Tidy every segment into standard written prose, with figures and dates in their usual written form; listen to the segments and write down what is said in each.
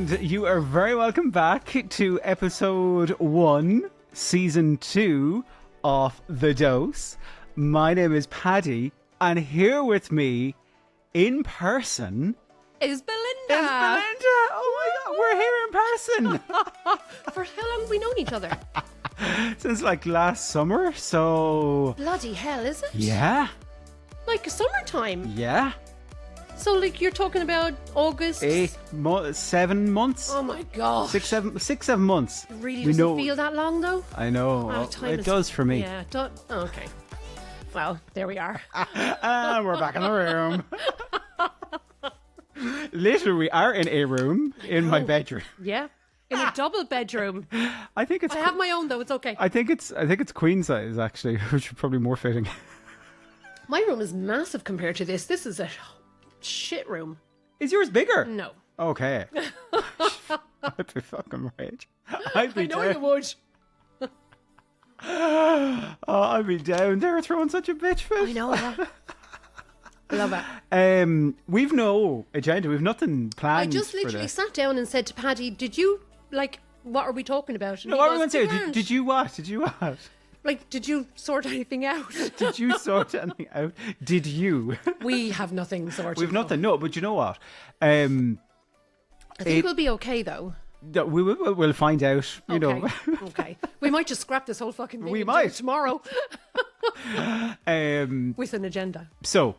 And you are very welcome back to episode 1, season 2 of The Dose. My name is Paddy, and here with me, in person, is Belinda. Oh my God, we're here in person. For how long have we known each other? Since like last summer, so... Bloody hell, is it? Yeah. Like summertime? Yeah. So like you're talking about August? 7 months. Oh my God. 6, 7 months. It really doesn't feel that long though? I know. It does for me. Yeah, okay. Well, there we are. And we're back in the room. Literally, we are in a room in my bedroom. Yeah. In a double bedroom. I think it's. I have my own though. It's okay. I think it's queen size actually, which is probably more fitting. My room is massive compared to this. This is a shit room. Is yours bigger? No. Okay. I'd be fucking rage. I know you would. Oh, I'd be down there throwing such a bitch fit. I know that. I love it. We've no agenda. We've nothing planned. I just literally sat down and said to Paddy, "Did you what are we talking about?" And no, what are we going to say? Did you what? Did you what? Like, did you sort anything out? Did you sort anything out? Did you? We have nothing sorted. We've nothing. No, but you know what? I think we'll be okay though. We'll find out. You know. Okay. We might just scrap this whole fucking thing. We might tomorrow. With an agenda. So,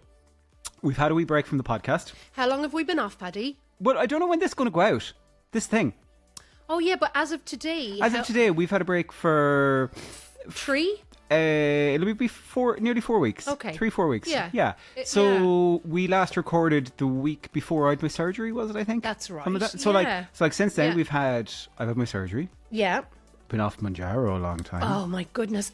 we've had a wee break from the podcast. How long have we been off, Paddy? Well, I don't know when this is going to go out. This thing. Oh yeah, but as of today. As of today, we've had a break for 3. It'll be nearly 4 weeks. Okay. 3-4 weeks. Yeah. So we last recorded the week before I had my surgery, was it, I think? That's right. So since then I've had my surgery. Yeah. Been off Mounjaro a long time. Oh my goodness.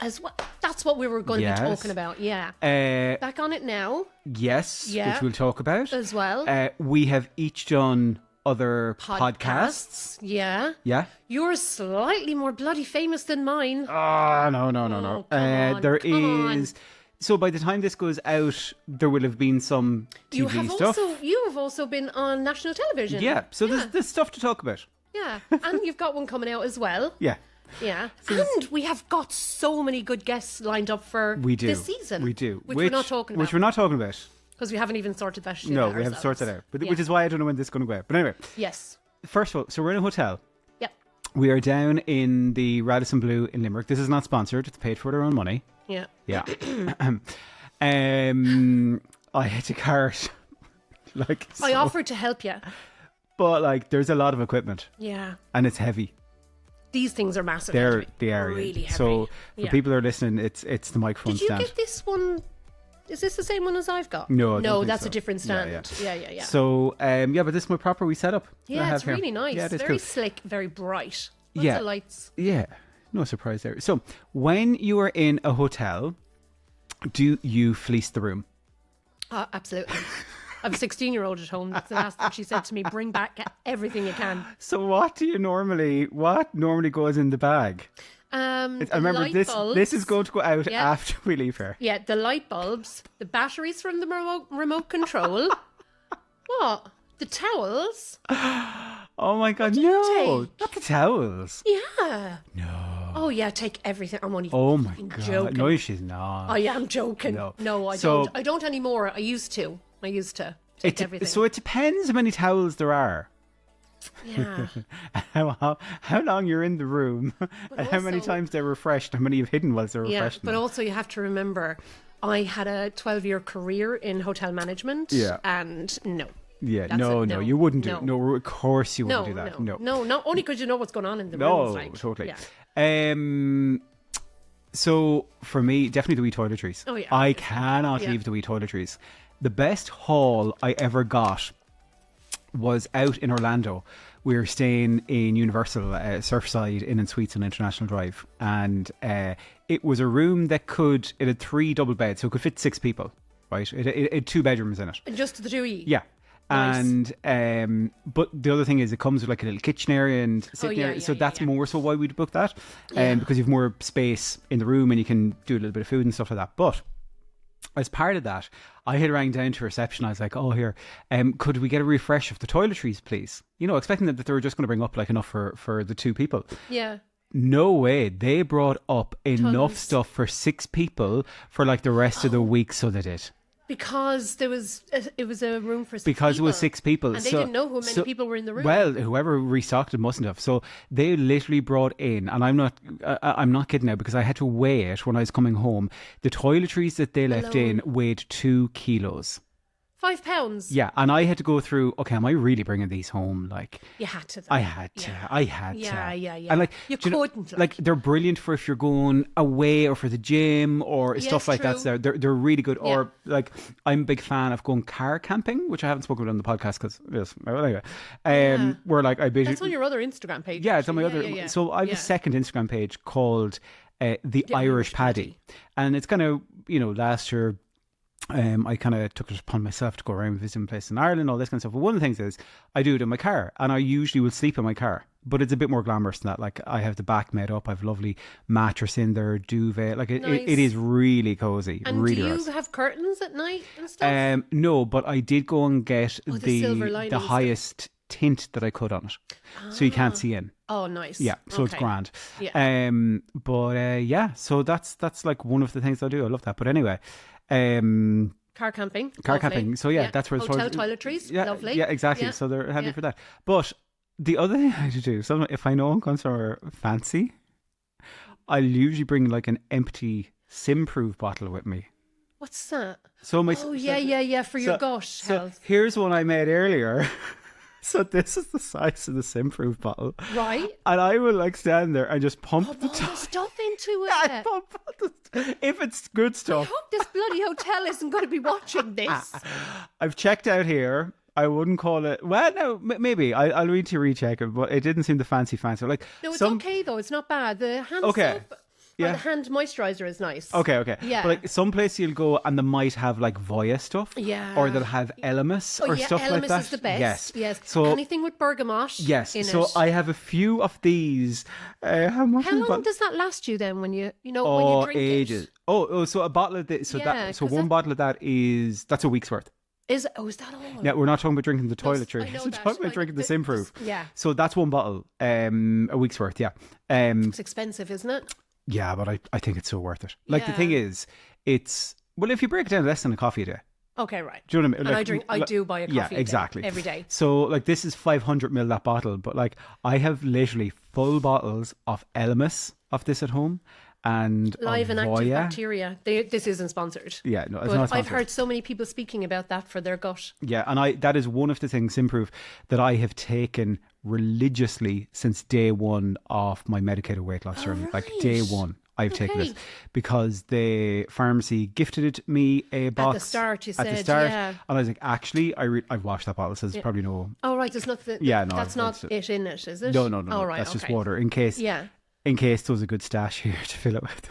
That's what we were going to be talking about. Yeah. Back on it now. Yes. Yeah. Which we'll talk about. As well. We have each done other podcasts. Yeah. Yeah. You're slightly more bloody famous than mine. Oh, no. Come on. So by the time this goes out, there will have been some TV stuff. You have also been on national television. Yeah. So there's stuff to talk about. Yeah. And you've got one coming out as well. Yeah. Yeah. And we have got so many good guests lined up for this season. We do. Which we're not talking about. Which we're not talking about. Because we haven't even sorted that shit out. No, we ourselves. haven't sorted it out. Which is why I don't know when this is going to go out. But anyway. Yes. First of all, so we're in a hotel. Yep. We are down in the Radisson Blu in Limerick. This is not sponsored. It's paid for their own money. Yeah. Yeah. I had to cart. I offered to help you. But there's a lot of equipment. Yeah. And it's heavy. These things are massive. They are really heavy. So for people who are listening, it's the microphone stand. Did you get this one? Is this the same one as I've got? No, that's a different stand. Yeah. So but this is my proper wee setup. Yeah, it's really nice. Yeah, it is very cool. slick, very bright. Lots of lights. Yeah, no surprise there. So when you are in a hotel, do you fleece the room? Absolutely. I have a 16-year-old at home. That's the last thing she said to me. Bring back everything you can. So what normally goes in the bag? I remember this is going to go out after we leave here. Yeah, the light bulbs, the batteries from the remote control. What? The towels? Oh my God, no! Not the towels. Yeah. No. Oh yeah, take everything. I'm only God. joking. No, she's not. I am joking. No, I don't. I don't anymore. I used to take everything. So it depends how many towels there are. Yeah. how long you're in the room, and how many times they're refreshed, how many you've hidden whilst they're refreshed. But also you have to remember, I had a 12-year career in hotel management. Yeah. And no. Yeah, no, you wouldn't do it. No, of course you wouldn't do that. No, not only because you know what's going on in the room. No, totally. Yeah. So for me, definitely the wee toiletries. Oh yeah. I cannot leave the wee toiletries. The best haul I ever got was out in Orlando. We were staying in Universal Surfside in Suites on International Drive, and it was a room that it had 3 double beds, so it could fit 6 people, right? It had 2 bedrooms in it. Just the 2 each? Yeah. Nice. And but the other thing is it comes with a little kitchen area and sitting area, so that's more so why we'd book that, because you have more space in the room and you can do a little bit of food and stuff like that. But as part of that, I had rang down to reception. I was like, "Oh, here, could we get a refresh of the toiletries, please?" You know, expecting that they were just going to bring up like enough for the 2 people. Yeah. No way. They brought up enough Tons. stuff for 6 people for like the rest of the week, so they did. Because it was a room for 6 Because people. it was 6 people. And they didn't know how many people were in the room. Well, whoever restocked it mustn't have. So they literally brought in, and I'm not kidding now because I had to weigh it when I was coming home. The toiletries that they left in weighed 2 kilos. £5. Yeah, and I had to go through, okay, am I really bringing these home? Like, You had to. Though. I had to. Yeah. And like, You do know, couldn't. like, they're brilliant for if you're going away or for the gym or Yes, stuff like that. true. They're really good. Yeah. Or like, I'm a big fan of going car camping, which I haven't spoken about on the podcast because, yes, well, anyway. Where like I basically. That's on your other Instagram page. Yeah, it's on my actually. other. Yeah. So I have a second Instagram page called the Irish Paddy, and it's kind of, you know, last year. I kind of took it upon myself to go around visiting places in Ireland, all this kind of stuff. But one of the things is I do it in my car, and I usually will sleep in my car. But it's a bit more glamorous than that. Like, I have the back made up, I have a lovely mattress in there, duvet. Like, it is really cozy. And really do you nice. have curtains at night and stuff? No, but I did go and get the silver lining the stuff. highest tint that I could on it, so you can't see in. Oh, nice. Yeah, so it's Okay. grand. Yeah. But yeah, so that's like one of the things I do. I love that. But anyway, Car camping. car Lovely. camping. So yeah, that's where the Hotel toiletries. Yeah, Lovely. yeah, exactly. Yeah. So they're happy Yeah. for that. But the other thing I like to do, sometimes if I know I'm going somewhere fancy, I'll usually bring like an empty Simproof bottle with me. What's that? So my Oh, yeah, for your gut so health. here's one I made earlier. So this is the size of the Simproof bottle, Right? and I will like stand there and just pump the All the top. stuff into it. I pump if it's good I stuff. hope this bloody hotel isn't going to be watching this. I've checked out here. I wouldn't call it. Well, no, maybe I'll need to recheck it, but it didn't seem the fancy. Like No, it's okay though. It's not bad. The hand Okay. soap, Yeah. or the hand moisturizer is nice. Okay. Yeah. But like some place you'll go and they might have like Voya stuff. Yeah. Or they'll have Elemis Oh, or yeah, stuff Elemis like that. is the best. Yes. So So anything with bergamot. yes. In So it. I have a few of these. How much? How is long it? does that last you then when you when you Oh, drink ages. it? Oh, so a bottle of this. So Yeah, so 'cause one that- bottle of that that's a week's worth. Is that all? Yeah, we're not talking about drinking the No, toiletries. I know We're that. talking about drinking the Simproof. Yeah. So that's one bottle, a week's worth. Yeah. It's expensive, isn't it? Yeah, but I think it's so worth it. Like the Yeah. thing is, it's if you break it down, less than a coffee a day. Okay, right. Do you know what I mean? And I do buy a coffee Yeah, a day, exactly. every day. So like this is 500 ml that bottle, but like I have literally full bottles of Elemis of this at home and Live of and active Voya. bacteria. This isn't sponsored. Yeah, no, it's But not I've sponsored. heard so many people speaking about that for their gut. Yeah, and that is one of the things, Simproof, that I have taken religiously since day one of my medicated weight loss journey. Like day right. one, I've taken Okay. it because the pharmacy gifted me a box At the start, you at the said, start, yeah. and I was like, actually, I've washed that bottle, so there's probably no. Oh, right. There's nothing. Yeah, no, That's not it's- it in it, is it? No, Oh, right. that's just okay. water in case. Yeah. In case there was a good stash here to fill it with.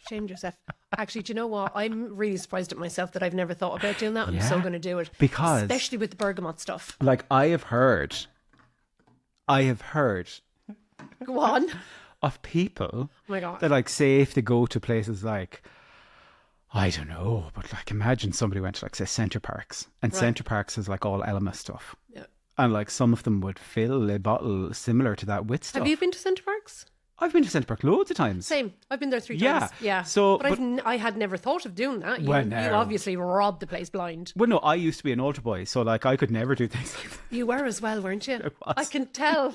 Shamed yourself. Actually, do you know what? I'm really surprised at myself that I've never thought about doing that. I'm so Yeah. going to do it. Because- Especially with the bergamot stuff. Like I have heard Go on. of people Oh my God. that like say if they go to places like, I don't know, but like imagine somebody went to like say Centre Parks, and Right. Centre Parks is like all Elma stuff, Yeah. and like some of them would fill a bottle similar to that with stuff. Have you been to Centre Parks? I've been to Centre Park loads of times. Same. I've been there 3 Yeah. times. Yeah. So, but, but- I had never thought of doing that. You, Well, you no. obviously robbed the place blind. Well, no, I used to be an altar boy, so like I could never do things like that. You were as well, weren't you? was. I can tell.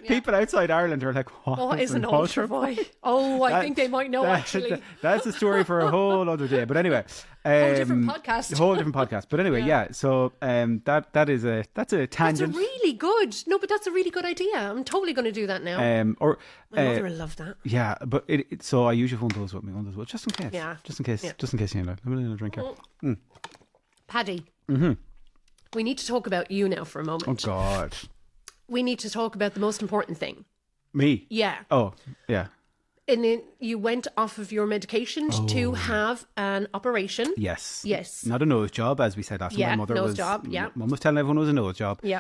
People outside Ireland are like, What is an altar boy? Oh, I think they might know actually. That's a story for a whole other day. But anyway, different podcast. A whole different podcast. But anyway, yeah. So that's a That's a tangent. really good. No, but that's a really good idea. I'm totally going to do that now. Or My mother will love that. yeah, but so I usually have one of those with me, just in case. Yeah. Just in case. Yeah. Just in case you know. I'm gonna drink here. Paddy. Mm-hmm. We need to talk about you now for a moment. Oh God, We need to talk about the most important thing. me. Yeah. Oh yeah. And then you went off of your medication to have an operation. Yes. Yes. Not a nose job, as we said last time. Yeah, My mother nose was. job, yeah. Mum was telling everyone it was a nose job. Yeah.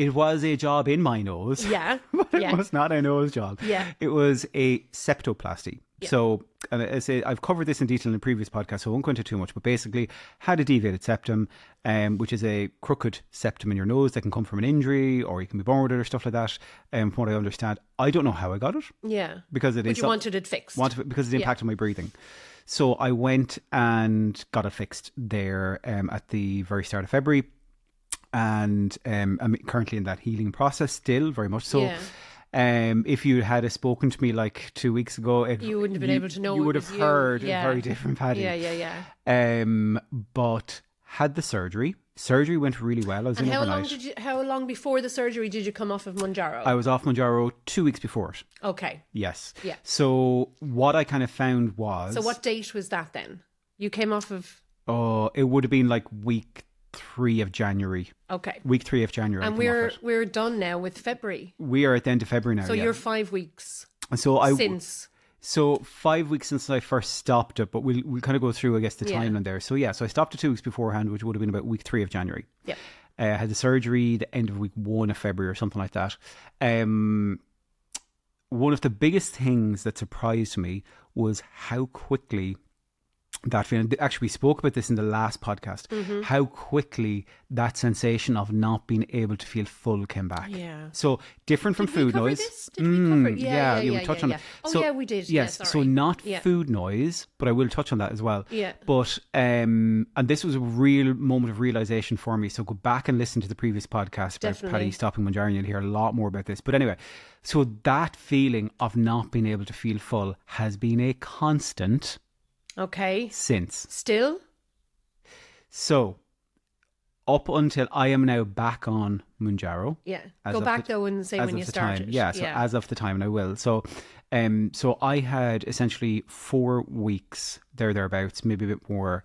It was a job in my nose. Yeah. But Yeah. it was not a nose job. Yeah. It was a septoplasty. Yeah. So, and I say I've covered this in detail in the previous podcast, so I won't go into too much. But basically, had a deviated septum, which is a crooked septum in your nose that can come from an injury, or you can be born with it, or stuff like that. From what I understand, I don't know how I got it. Yeah. Because it But is you wanted it fixed. because it impacted my breathing. So I went and got it fixed there at the very start of February. And I'm currently in that healing process still, very much so. Yeah. If you had spoken to me like 2 weeks ago, You wouldn't have been able to know you it would was have you. heard Yeah. a very different Paddy. Yeah. But had the surgery. Surgery went really well. I was And in how overnight. how long before the surgery did you come off of Mounjaro? I was off Mounjaro 2 weeks before it. Okay. Yes. Yeah. So what I kind of found was... So what date was that then? You came off of... Oh, it would have been like week 3 of January. Okay. Week 3 of January. And I came off it. we're done now with February. We are at the end of February now. So yeah. you're 5 weeks So since. So 5 weeks since I first stopped it, but we'll kind of go through, I guess, the Yeah. timeline there. So yeah, so I stopped it 2 weeks beforehand, which would have been about week 3 of January. Yeah. I had the surgery the end of week 1 of February or something like that. One of the biggest things that surprised me was how quickly that feeling. Actually, we spoke about this in the last podcast. Mm-hmm. How quickly that sensation of not being able to feel full came back. Yeah. So different from Did food we cover noise. this? Did we cover it? Yeah, we touched on it. Oh, So, yeah, we did. Yeah, Yes, so sorry. not Yeah. food noise, but I will touch on that as well. Yeah. But and this was a real moment of realization for me. So go back and listen to the previous podcast about Definitely. Paddy stopping Mounjaro, and you'll hear a lot more about this. But anyway, so that feeling of not being able to feel full has been a constant Okay. since. Still? So up until I am now back on Mounjaro. Yeah. As Go of back the- though and say as when of you the started. time. Yeah, so as of the time, and I will. So, so I had essentially 4 weeks thereabouts, maybe a bit more,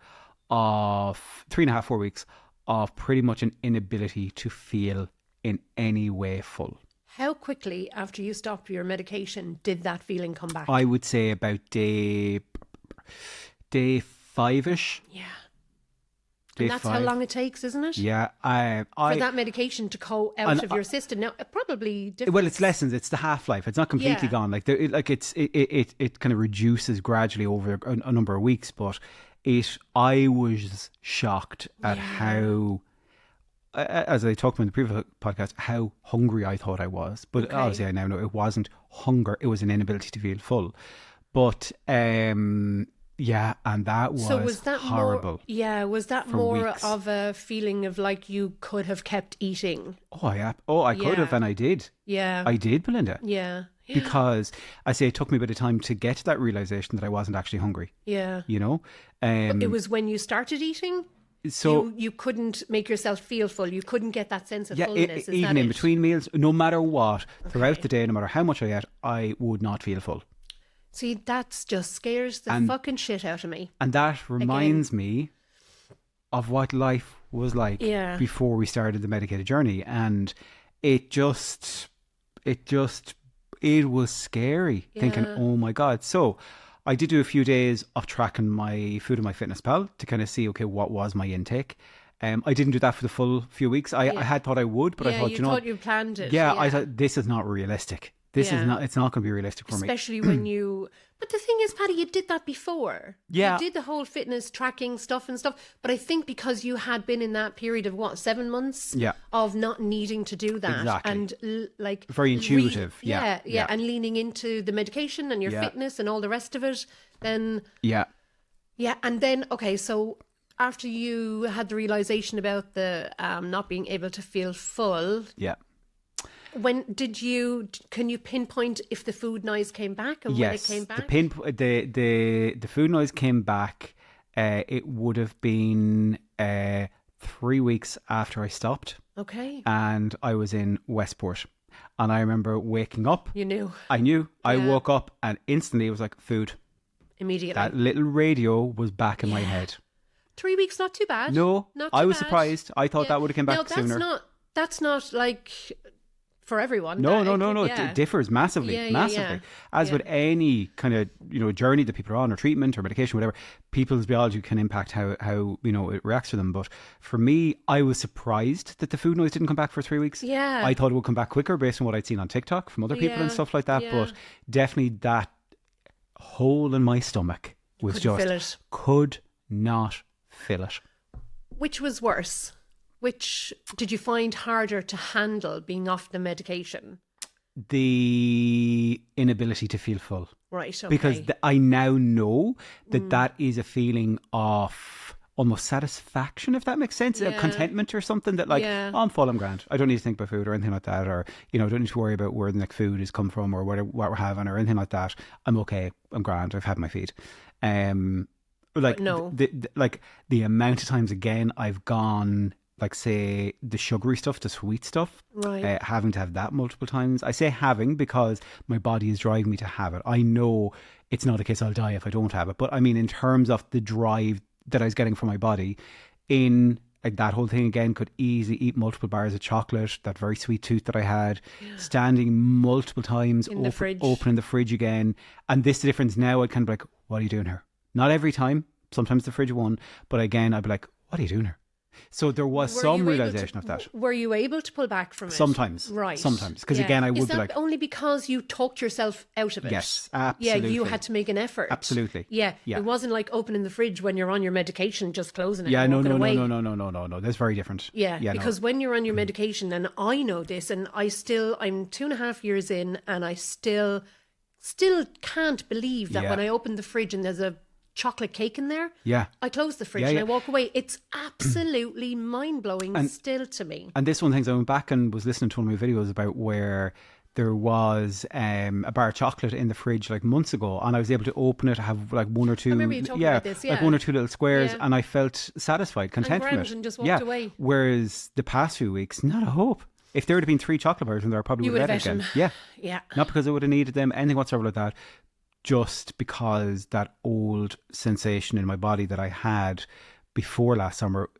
of 3.5, 4 weeks of pretty much an inability to feel in any way full. How quickly after you stopped your medication did that feeling come back? I would say about day 5-ish. Yeah. Day And that's 5. how long it takes, isn't it? Yeah, For that medication to go out And of your system. Now, it probably different. well, it's lessons. It's the half-life. It's not completely Yeah. gone. Like it kind of reduces gradually over a number of weeks. But I was shocked at how, as I talked about in the previous podcast, how hungry I thought I was. But Okay. obviously, I now know it wasn't hunger; it was an inability to feel full. But yeah, and that was, So was that horrible. more? Yeah, was that for more weeks. of a feeling of like you could have kept eating? I could Yeah. have, and I did. Yeah, I did, Belinda. yeah, Because I say it took me a bit of time to get to that realization that I wasn't actually hungry. yeah. You know, It was when you started eating. so you couldn't make yourself feel full. You couldn't get that sense of yeah, fullness. Is even that in it? between meals, no matter what, throughout Okay. the day, no matter how much I ate, I would not feel full. See, that's just scares the And- fucking shit out of me. And that reminds me of what life was like Yeah. before we started the medicated journey. And it was scary thinking, Yeah. oh my God. So I did do a few days of tracking my food on MyFitnessPal to kind of see, okay, what was my intake. I didn't do that for the full few weeks. I had thought I would, but I thought, you you know, thought you planned it. yeah, I thought this is not realistic. This Yeah. is not, it's not going to be realistic for me. Especially when you... But the thing is, Paddy, you did that before. Yeah. You did the whole fitness tracking stuff and stuff. But I think because you had been in that period of, 7 months? Yeah. Of not needing to do that. Exactly. And like... Very intuitive. Yeah. Yeah. And leaning into the medication and your Yeah. fitness and all the rest of it. Then... Yeah. Yeah. And then, okay, so... After you had the realization about the not being able to feel full... Yeah. Can you pinpoint if the food noise came back and when it came back? The food noise came back. It would have been 3 weeks after I stopped, Okay. and I was in Westport, and I remember waking up. You knew I knew. I Yeah. woke up, and instantly it was like food. immediately. That little radio was back in my head. 3 weeks, not too bad. No, Not I too was bad. surprised. I thought that would have come back No, sooner. That's not like for everyone. No. Yeah. It differs massively. Yeah. As with any kind of, journey that people are on, or treatment or medication, whatever, people's biology can impact how it reacts to them. But for me, I was surprised that the food noise didn't come back for 3 weeks. Yeah. I thought it would come back quicker based on what I'd seen on TikTok from other people and stuff like that. Yeah. But definitely that hole in my stomach was could not fill it. Which was worse? Which did you find harder to handle, being off the medication? The inability to feel full. Right, okay. Because I now know that is a feeling of almost satisfaction, if that makes sense, contentment or something, that oh, I'm full, I'm grand. I don't need to think about food or anything like that, or I don't need to worry about where the next food is come from or what we're having or anything like that. I'm okay, I'm grand, I've had my feed. Like no. the amount of times again I've gone, like, say, the sugary stuff, the sweet stuff, right, having to have that multiple times. I say having because my body is driving me to have it. I know it's not a case I'll die if I don't have it, but I mean in terms of the drive that I was getting from my body, in like that whole thing again, could easily eat multiple bars of chocolate, that very sweet tooth that I had, standing multiple times, opening the fridge again. And this difference now, I'd kind of be like, what are you doing here? Not every time, sometimes the fridge won, but again I'd be like, what are you doing here? So there was some realisation of that. Were you able to pull back from it? Sometimes. Right. Sometimes. Because again, I would be like... Is that only because you talked yourself out of it? Yes, absolutely. Yeah, you had to make an effort. Absolutely. Yeah. It wasn't like opening the fridge when you're on your medication, just closing it and walking away. No. That's very different. Yeah, because when you're on your medication, and I know this, and I'm 2.5 years in, and I still can't believe that when I open the fridge and there's a chocolate cake in there, I close the fridge and I walk away. It's absolutely mind-blowing still to me. And this one thing, I went back and was listening to one of my videos about where there was a bar of chocolate in the fridge like months ago, and I was able to open it, have like one or two, I remember you talking about this, like one or two little squares, and I felt satisfied, content from it, and just walked away. Whereas the past few weeks, not a hope. If there had been 3 chocolate bars in there, I probably would have had it again. Yeah. Not because I would have needed them, anything whatsoever like that. Just because that old sensation in my body that I had before last summer,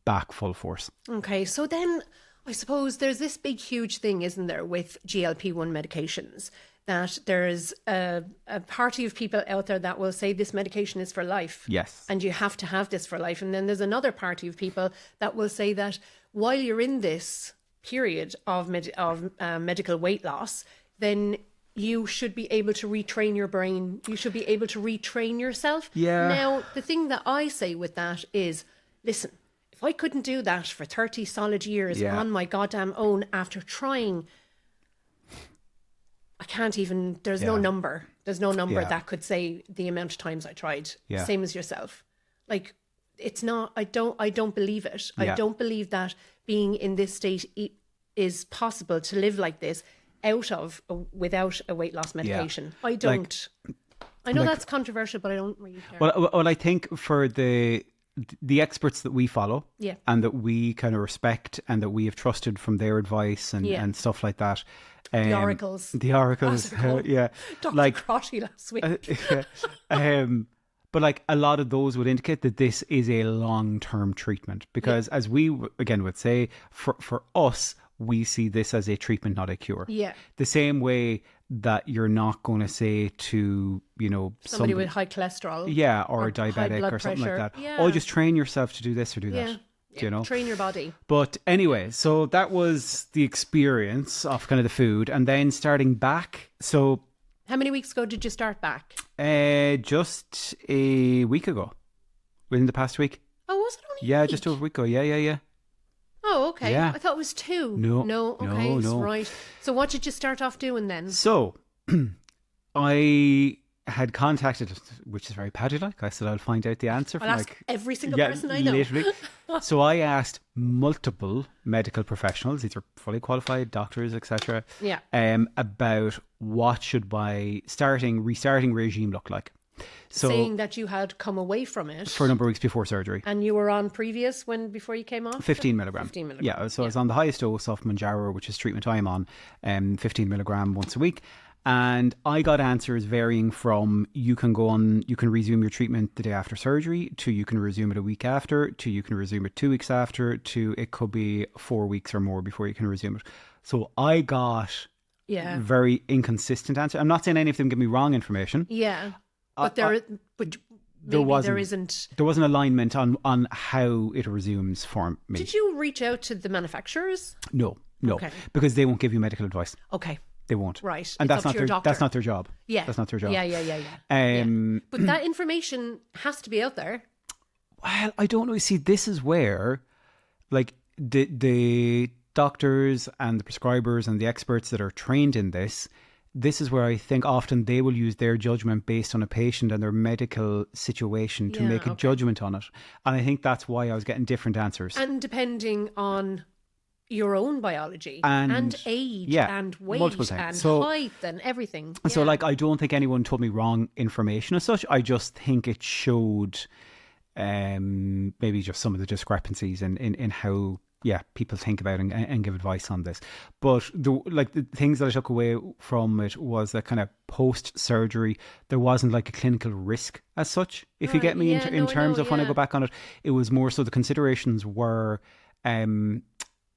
back full force. Okay, so then I suppose there's this big, huge thing, isn't there, with GLP1 medications, that there's a party of people out there that will say this medication is for life. Yes. And you have to have this for life. And then there's another party of people that will say that while you're in this period of medical weight loss, then you should be able to retrain your brain. You should be able to retrain yourself. Yeah. Now, the thing that I say with that is, listen, if I couldn't do that for 30 solid years on my goddamn own after trying, I can't even, there's no number. There's no number that could say the amount of times I tried. Same as yourself. Like, it's not, I don't believe it. I don't believe that being in this state is possible to live like this without a weight loss medication. I don't. I know that's controversial, but I don't really care. Well, I think for the experts that we follow, and that we kind of respect, and that we have trusted from their advice and stuff like that. The oracles. Yeah. Dr. Like Crotty last week. But like a lot of those would indicate that this is a long-term treatment, because as we again would say, for us, we see this as a treatment, not a cure. Yeah. The same way that you're not going to say to, somebody with high cholesterol. Or diabetic or something pressure. like that. Yeah. Oh, just train yourself to do this or do that. Train your body. But anyway, so that was the experience of kind of the food. And then starting back. So how many weeks ago did you start back? Just a week ago. Within the past week. Oh, was it only a week? Just over a week ago. Yeah. Oh, okay. Yeah. I thought it was 2. No. Okay, No. Right. So what did you start off doing then? So I had contacted, which is very Paddy-like. I said I'll find out the answer. I'll ask every single person I know. Literally. So I asked multiple medical professionals, these are fully qualified doctors, etc. About what should my restarting regime look like. So, saying that you had come away from it for a number of weeks before surgery. And you were on before you came off? 15 milligram. 15 milligram. Yeah, so I was on the highest dose of Mounjaro, which is treatment I'm on, 15 milligram once a week. And I got answers varying from you can resume your treatment the day after surgery, to you can resume it a week after, to you can resume it 2 weeks after, to it could be 4 weeks or more before you can resume it. So I got very inconsistent answer. I'm not saying any of them give me wrong information. Yeah, but there isn't alignment on how it resumes for me. Did you reach out to the manufacturers? No, okay. Because they won't give you medical advice. Okay. They won't. Right. And that's not their job. Yeah. That's not their job. Yeah. But that information has to be out there. Well, I don't know. You see, this is where, like, the doctors and the prescribers and the experts that are trained in this is where I think often they will use their judgment based on a patient and their medical situation to make a judgment on it. And I think that's why I was getting different answers. And depending on your own biology and age and weight and height and everything. So, like, I don't think anyone told me wrong information as such. I just think it showed maybe just some of the discrepancies in how people think about and give advice on this. But the things that I took away from it was that kind of post-surgery, there wasn't like a clinical risk as such, if you get me, in terms of when I go back on it. It was more so the considerations were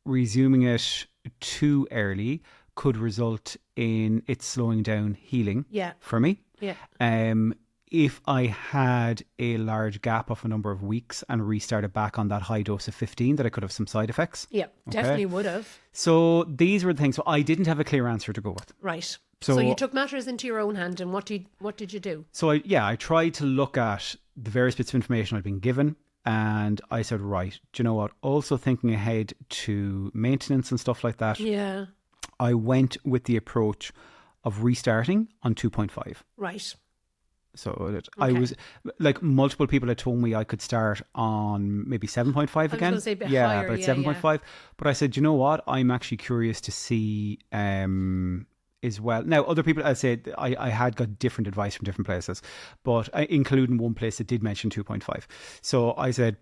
resuming it too early could result in it slowing down healing for me. If I had a large gap of a number of weeks and restarted back on that high dose of 15, that I could have some side effects. Yeah, definitely would have. So these were the things. So I didn't have a clear answer to go with. Right. So you took matters into your own hand, and what did you do? So I tried to look at the various bits of information I'd been given, and I said, right, do you know what? Also thinking ahead to maintenance and stuff like that. Yeah. I went with the approach of restarting on 2.5. Right. So I was like, multiple people had told me I could start on maybe 7.5 again. I was going to say a bit higher, about 7.5. But I said, you know what? I'm actually curious to see as well. Now, other people, I said, I had got different advice from different places, but including one place that did mention 2.5. So I said,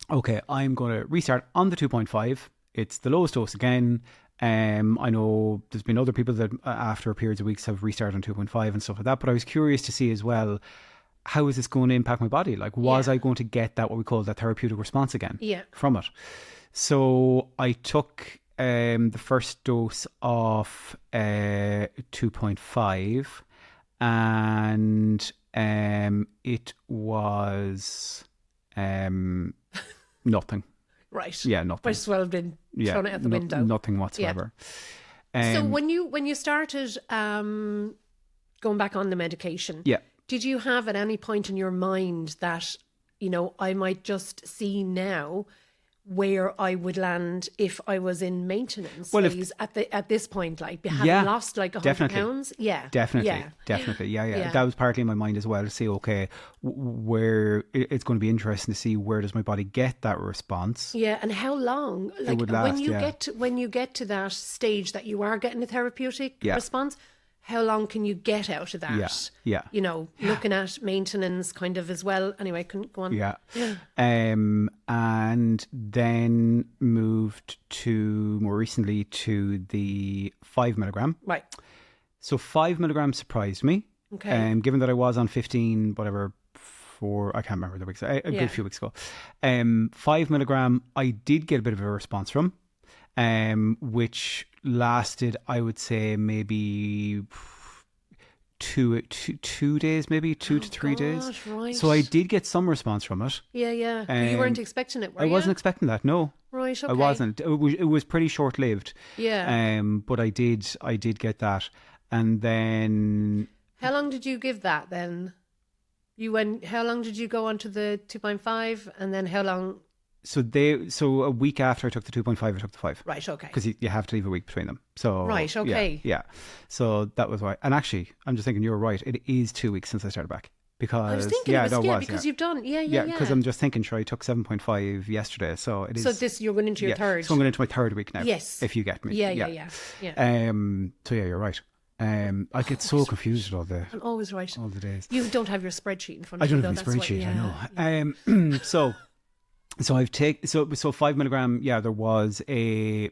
okay, I'm going to restart on the 2.5. It's the lowest dose again. I know there's been other people that after periods of weeks have restarted on 2.5 and stuff like that, but I was curious to see as well, how is this going to impact my body? Like, was I going to get that, what we call that therapeutic response again from it? So I took the first dose of 2.5 and it was nothing. Right. Yeah, nothing. Might as well have been thrown out the window. Nothing whatsoever. So when you started going back on the medication, did you have at any point in your mind that, you know, I might just see now where I would land if I was in maintenance phase at this point, like having lost like 100 pounds? Definitely. That was partly in my mind as well, to see, okay, where it's going to be interesting to see where does my body get that response. Yeah, and how long? Like, it would last, when you get to that stage that you are getting a therapeutic response, how long can you get out of that? Yeah. You know, looking at maintenance kind of as well. Anyway, go on. Yeah. And then moved more recently to the 5 milligram. Right. So 5 milligrams surprised me. Okay. Given that I was on 15, whatever, I can't remember the weeks, a good few weeks ago. 5 milligram, I did get a bit of a response from, which lasted, I would say, maybe 2 days, maybe 2 to 3 days. Right. So I did get some response from it. Yeah. But you weren't expecting it, were you? I wasn't expecting that, no. Right, okay. I wasn't. It was pretty short-lived. Yeah. But I did get that. And then... How long did you give that then? How long did you go on to the 2.5 and then how long... So a week after I took the 2.5, I took the 5. Right, okay. Because you have to leave a week between them. So right, okay. Yeah. So that was why. And actually, I'm just thinking, you're right. It is 2 weeks since I started back. Because I was thinking because you've done because I'm just thinking, sure, I took 7.5 yesterday, so it is. So you're going into your third. So I'm going into my third week now. Yes, if you get me. Yeah. So you're right. I get so confused with I'm always right. All the days. You don't have your spreadsheet in front of you. I don't have my spreadsheet. I know. So I've taken so 5 milligram. Yeah, there was a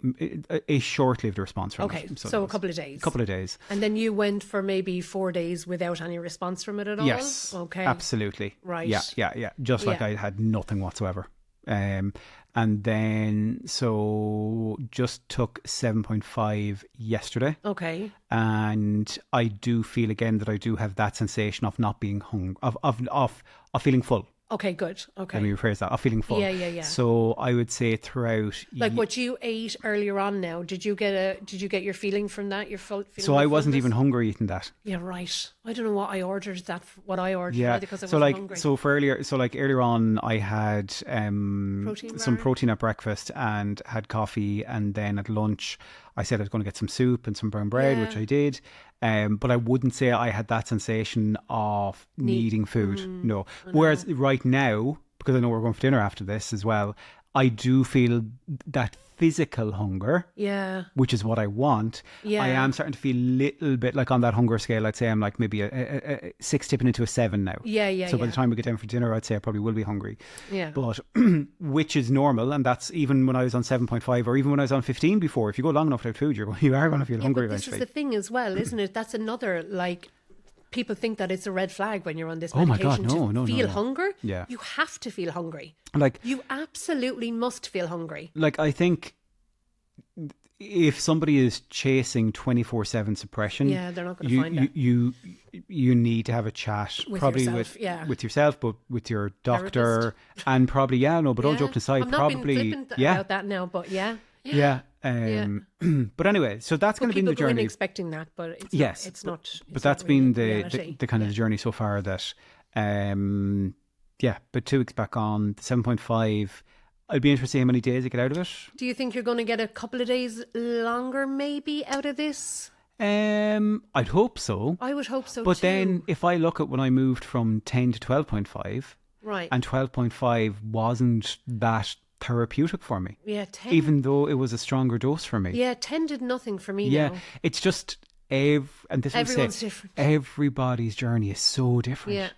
short-lived response from it. Okay, so a couple of days. Couple of days. And then you went for maybe 4 days without any response from it at all. Yes. Okay. Absolutely. Right. Yeah. Just like I had nothing whatsoever. And And then, so just took 7.5 yesterday. Okay. And I do feel again that I do have that sensation of not being hungry, of feeling full. Okay, good. Okay. Let me rephrase that. Of feeling full. Yeah. So I would say throughout... Like what you ate earlier on now, did you get your feeling from that? Your feeling so I wasn't even hungry eating that. Yeah, right. I don't know what I ordered Yeah. because I so wasn't hungry. Earlier on I had Protein some bar? protein at breakfast and had coffee, and then at lunch I said I was going to get some soup and some brown bread, which I did. But I wouldn't say I had that sensation of needing food. No. Whereas right now, because I know we're going for dinner after this as well, I do feel that physical hunger, which is what I want. I am starting to feel a little bit like on that hunger scale. I'd say I'm like maybe a 6 tipping into a 7 now. So by the time we get down for dinner, I'd say I probably will be hungry. But which is normal, and that's even when I was on 7.5 or even when I was on 15 before. If you go long enough without food, you are going to feel hungry eventually. This is the thing as well, isn't it? That's another, like, people think that it's a red flag when you're on this medication. No, feel hunger. Yeah. You have to feel hungry. Like, you absolutely must feel hungry. Like, I think if somebody is chasing 24/7 suppression, they're not going to find it. You need to have a chat, with probably yourself, with yourself, but with your doctor, and probably but all jokes aside, I'm not being flippant about that now, but but anyway, so that's going to be the journey. People go in expecting that, but it's yes, not. It's but that's not been really the kind of the journey so far. That but 2 weeks back on 7.5. I'd be interested to see how many days I get out of it. Do you think you're going to get a couple of days longer maybe out of this? I'd hope so. I would hope so but too. Then if I look at when I moved from 10 to 12.5, right, and 12.5 wasn't that therapeutic for me. 10. Even though it was a stronger dose for me. 10 did nothing for me now. It's just... and this everyone's different. Everybody's journey is so different,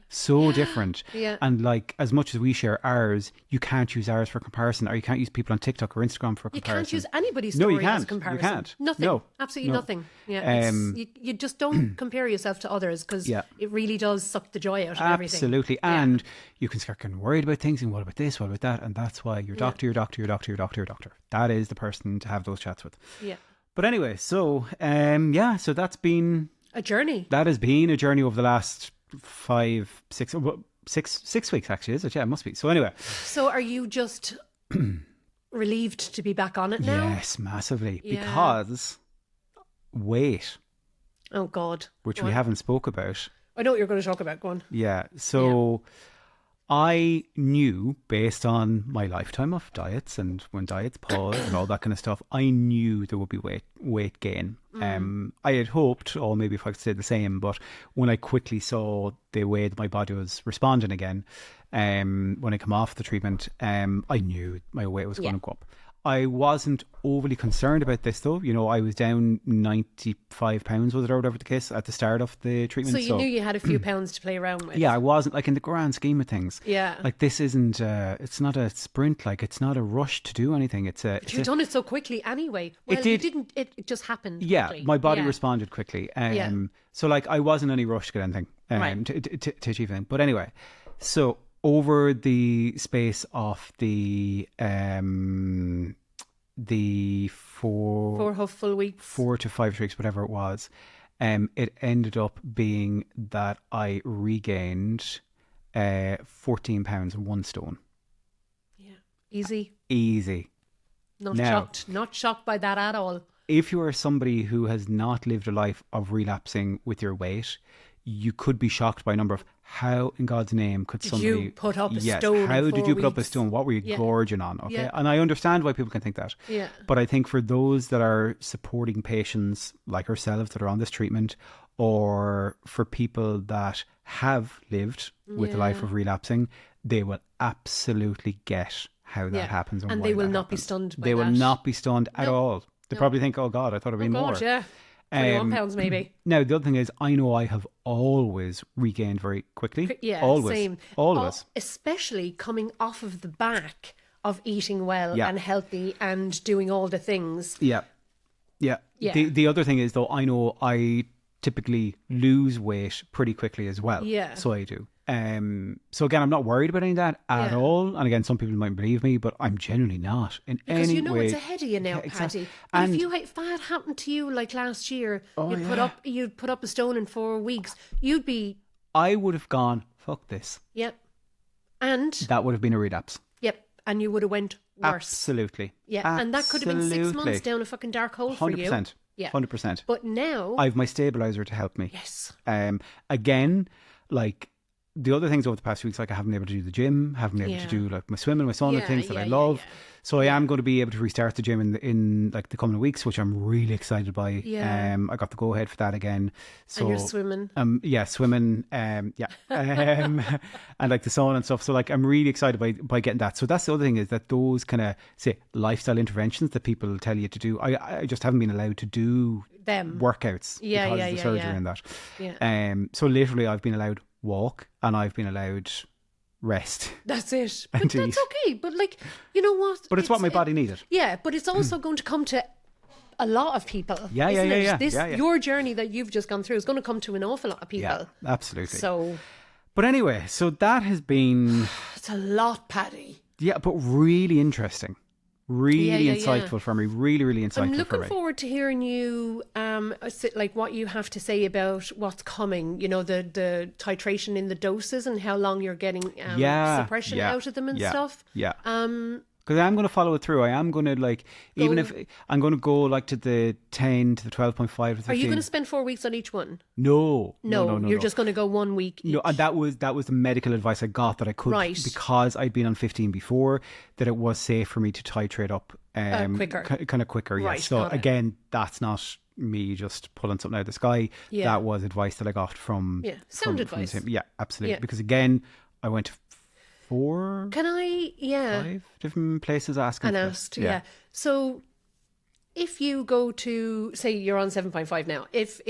different. And like, as much as we share ours, you can't use ours for comparison, or you can't use people on TikTok or Instagram for comparison. You can't use anybody's story as comparison. You can't. Nothing. No. Absolutely nothing. You just don't compare yourself to others, because it really does suck the joy out of everything. Absolutely. And you can start getting worried about things, and what about this, what about that, and that's why your doctor. That is the person to have those chats with. But anyway, so so that's been a journey. That has been a journey over the last 6 weeks, actually, is it? Yeah, it must be. So anyway. So are you just relieved to be back on it now? Yes, massively. Because weight. Oh God. Which we haven't spoke about. I know what you're going to talk about. Go on. Yeah. So I knew, based on my lifetime of diets and when diets pause and all that kind of stuff, I knew there would be weight gain. I had hoped, or maybe if I could say the same, but when I quickly saw the way that my body was responding again, when I come off the treatment, I knew my weight was going to go up. I wasn't overly concerned about this though. You know, I was down 95 pounds, was it, or whatever the case, at the start of the treatment. So you knew you had a few pounds to play around with. Yeah, I wasn't, like, in the grand scheme of things. Yeah. Like, this isn't, it's not a sprint, like, it's not a rush to do anything. But you've done it so quickly anyway. Well, it did. You didn't, it just happened Yeah, quickly. my body responded quickly. So, like, I wasn't in any rush to get anything, to achieve anything. But anyway, so over the space of the 4 full weeks, 4 to 5 weeks, whatever it was, it ended up being that I regained 14 pounds and 1 stone. Easy. Not shocked by that at all. If you are somebody who has not lived a life of relapsing with your weight, you could be shocked by a number of, how in God's name could somebody... You put up a stone. How did you put up a weeks? stone? What were you gorging on? Okay. And I understand why people can think that. Yeah. But I think for those that are supporting patients like ourselves that are on this treatment, or for people that have lived with a life of relapsing, they will absolutely get how that happens. And they will not be stunned by that. They will not be stunned at all. They probably think, oh God, I thought it'd be more. Yeah. 21 pounds maybe. Now, the other thing is, I know I have always regained very quickly. Yeah, always. Same. Always. Especially coming off of the back of eating well and healthy and doing all the things. Yeah. The other thing is, though, I know I typically lose weight pretty quickly as well. Yeah. So I do. So again, I'm not worried about any of that at all. And again, some people might believe me, but I'm genuinely not in because any you know way. it's ahead of you now, exactly. Paddy. But And if that happened to you like last year, you'd put up a stone in 4 weeks. You'd be. I would have gone, fuck this. Yep. And that would have been a relapse. Yep. And you would have went worse. Absolutely. Yeah. Absolutely. And that could have been 6 months down a fucking dark hole 100%. For you. 100%. Yeah. 100%. But now I've my stabilizer to help me. Yes. Again, like the other things over the past 2 weeks, like I haven't been able to do the gym, haven't been able to do like my swimming, my sauna, things that I love. Yeah. So I am going to be able to restart the gym in like the coming weeks, which I'm really excited by. Yeah. I got the go ahead for that again. So and you're swimming. Yeah, swimming. And like the sauna and stuff. So like I'm really excited by getting that. So that's the other thing, is that those kind of say lifestyle interventions that people tell you to do, I just haven't been allowed to do them workouts because of the surgery and that. Yeah. So literally I've been allowed walk and I've been allowed rest. That's it. But that's okay. But like, you know what? But it's what my body needed. Yeah, but it's also going to come to a lot of people. Yeah. Your journey that you've just gone through is going to come to an awful lot of people. Yeah, absolutely. So, but anyway, so that has been. It's a lot, Paddy. Yeah, but really interesting. Really insightful for me. Really, really insightful for me. I'm looking forward to hearing you, like what you have to say about what's coming. You know, the titration in the doses and how long you're getting suppression out of them and stuff. Yeah. Because I'm going to follow it through. I am going to if I'm going to go like to the 10 to the 12.5 to 15. Are you going to spend 4 weeks on each one? No. You're just going to go 1 week each. No, and that was the medical advice I got, that I could, because I'd been on 15 before, that it was safe for me to titrate up quicker. Kind of quicker, right, yes. So again, that's not me just pulling something out of the sky. Yeah. That was advice that I got from sound advice. Yeah, absolutely. Yeah. Because again, I went to 5 different places asking. Yeah. So if you go to, say you're on 7.5 now, if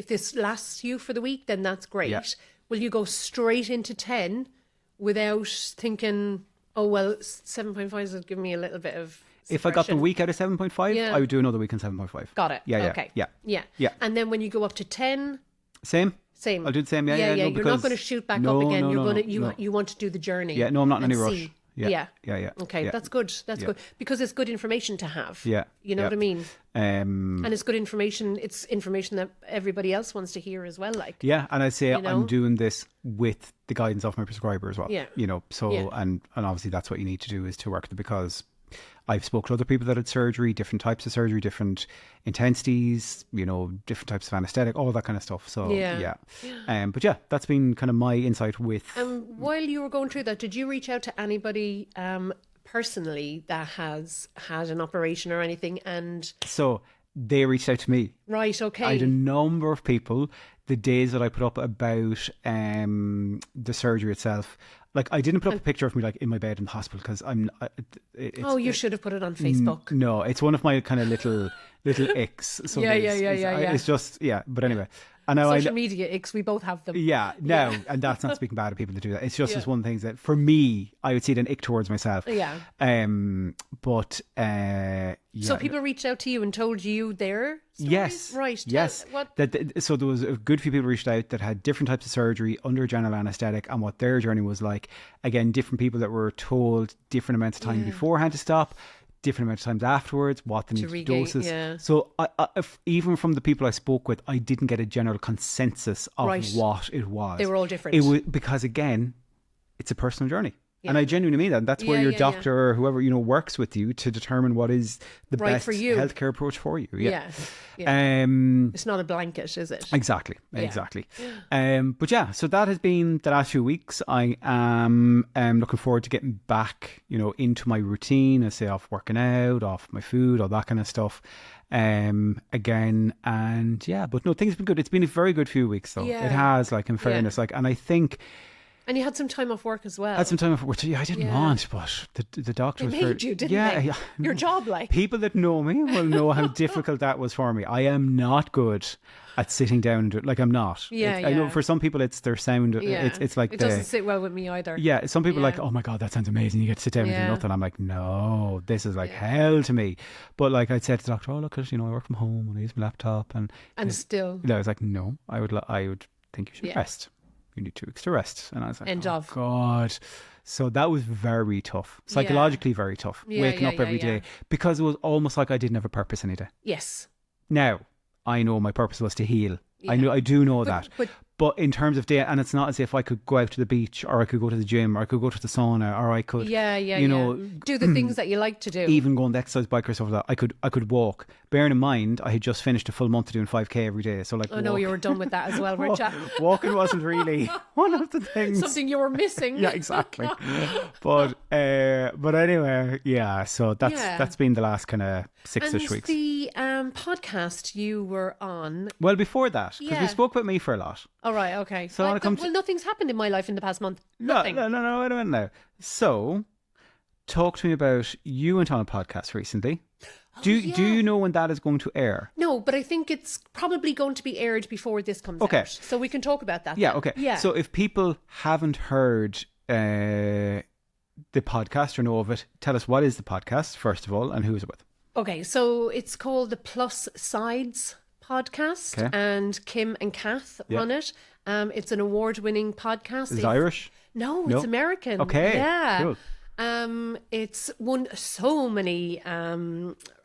this lasts you for the week, then that's great. Yeah. Will you go straight into 10 without thinking, oh, well, 7.5 will give me a little bit of suppression? If I got the week out of 7.5, I would do another week on 7.5. Got it. Yeah. Okay. Yeah. And then when you go up to 10... Same. I'll do the same. No, you're not going to shoot back up again. You want to do the journey. Yeah, no, I'm not in any rush. Yeah. Okay, that's good. That's good, because it's good information to have. Yeah. You know what I mean? And it's good information. It's information that everybody else wants to hear as well. Like, yeah, and I'd say I'm doing this with the guidance of my prescriber as well. Yeah. You know, so and obviously that's what you need to do, is to work with it, because I've spoken to other people that had surgery, different types of surgery, different intensities, you know, different types of anaesthetic, all that kind of stuff. So but yeah, that's been kind of my insight with. While you were going through that, did you reach out to anybody personally that has had an operation or anything? And so they reached out to me. Right. Okay. I had a number of people. The days that I put up about the surgery itself, like I didn't put up a picture of me like in my bed in the hospital, because you should have put it on Facebook. No, it's one of my kind of little icks. So yeah. It's just but anyway. And now social media icks, we both have them. Yeah, no, and that's not speaking bad of people that do that. It's just one of the things that for me, I would see it an ick towards myself. Yeah. So people reached out to you and told you their stories? Yes. Right. Yes. So there was a good few people reached out that had different types of surgery under general anaesthetic, and what their journey was like. Again, different people that were told different amounts of time beforehand to stop, different amounts of times afterwards, what the need doses. Yeah. So even from the people I spoke with, I didn't get a general consensus of what it was. They were all different. It was because, again, it's a personal journey. Yeah. And I genuinely mean that. And that's where your doctor or whoever, works with you to determine what is the best healthcare approach for you. Yeah. It's not a blanket, is it? Exactly. But so that has been the last few weeks. I am looking forward to getting back, into my routine, I say, off working out, off my food, all that kind of stuff. Again, and but no, things have been good. It's been a very good few weeks though. It has, in fairness, and I think. And you had some time off work as well. I had some time off work. I didn't want, but the doctor was made you, didn't they? Yeah. Your job, People that know me will know how difficult that was for me. I am not good at sitting down and I'm not. I know for some people it's their sound. It's like it doesn't sit well with me either. Yeah, some people are like, oh my God, that sounds amazing. You get to sit down and do nothing. I'm like, no, this is hell to me. But I'd said to the doctor, oh look, I work from home and I use my laptop and still. I was like, no, I would think you should rest. you need 2 weeks to rest. And I was like, End of. God. So that was very tough, psychologically very tough, waking up every day, because it was almost like I didn't have a purpose any day. Yes. Now, I know my purpose was to heal. I do know that. But in terms of day, and it's not as if I could go out to the beach, or I could go to the gym, or I could go to the sauna, or I could, you know, do the things that you like to do. Even going to exercise bike or stuff like that, I could walk. Bearing in mind, I had just finished a full month of doing 5k every day. So like, no, you were done with that as well, weren't you? Walking wasn't really one of the things. Something you were missing. Yeah, exactly. But anyway, yeah. So that's been the last kind of 6-ish weeks. The podcast you were on. Well, before that, because we spoke about me for a lot. All right, okay. So nothing's happened in my life in the past month. Nothing. No, wait a minute now. So, talk to me about, you went on a podcast recently. Do you know when that is going to air? No, but I think it's probably going to be aired before this comes out. So we can talk about that. Yeah, then. okay. Yeah. So if people haven't heard the podcast or know of it, tell us, what is the podcast, first of all, and who is it with? Okay, so it's called the Plus Sides podcast, and Kim and Kath run it. It's an award-winning podcast. Is it Irish? No, it's American. Okay, yeah. Cool. It's won so many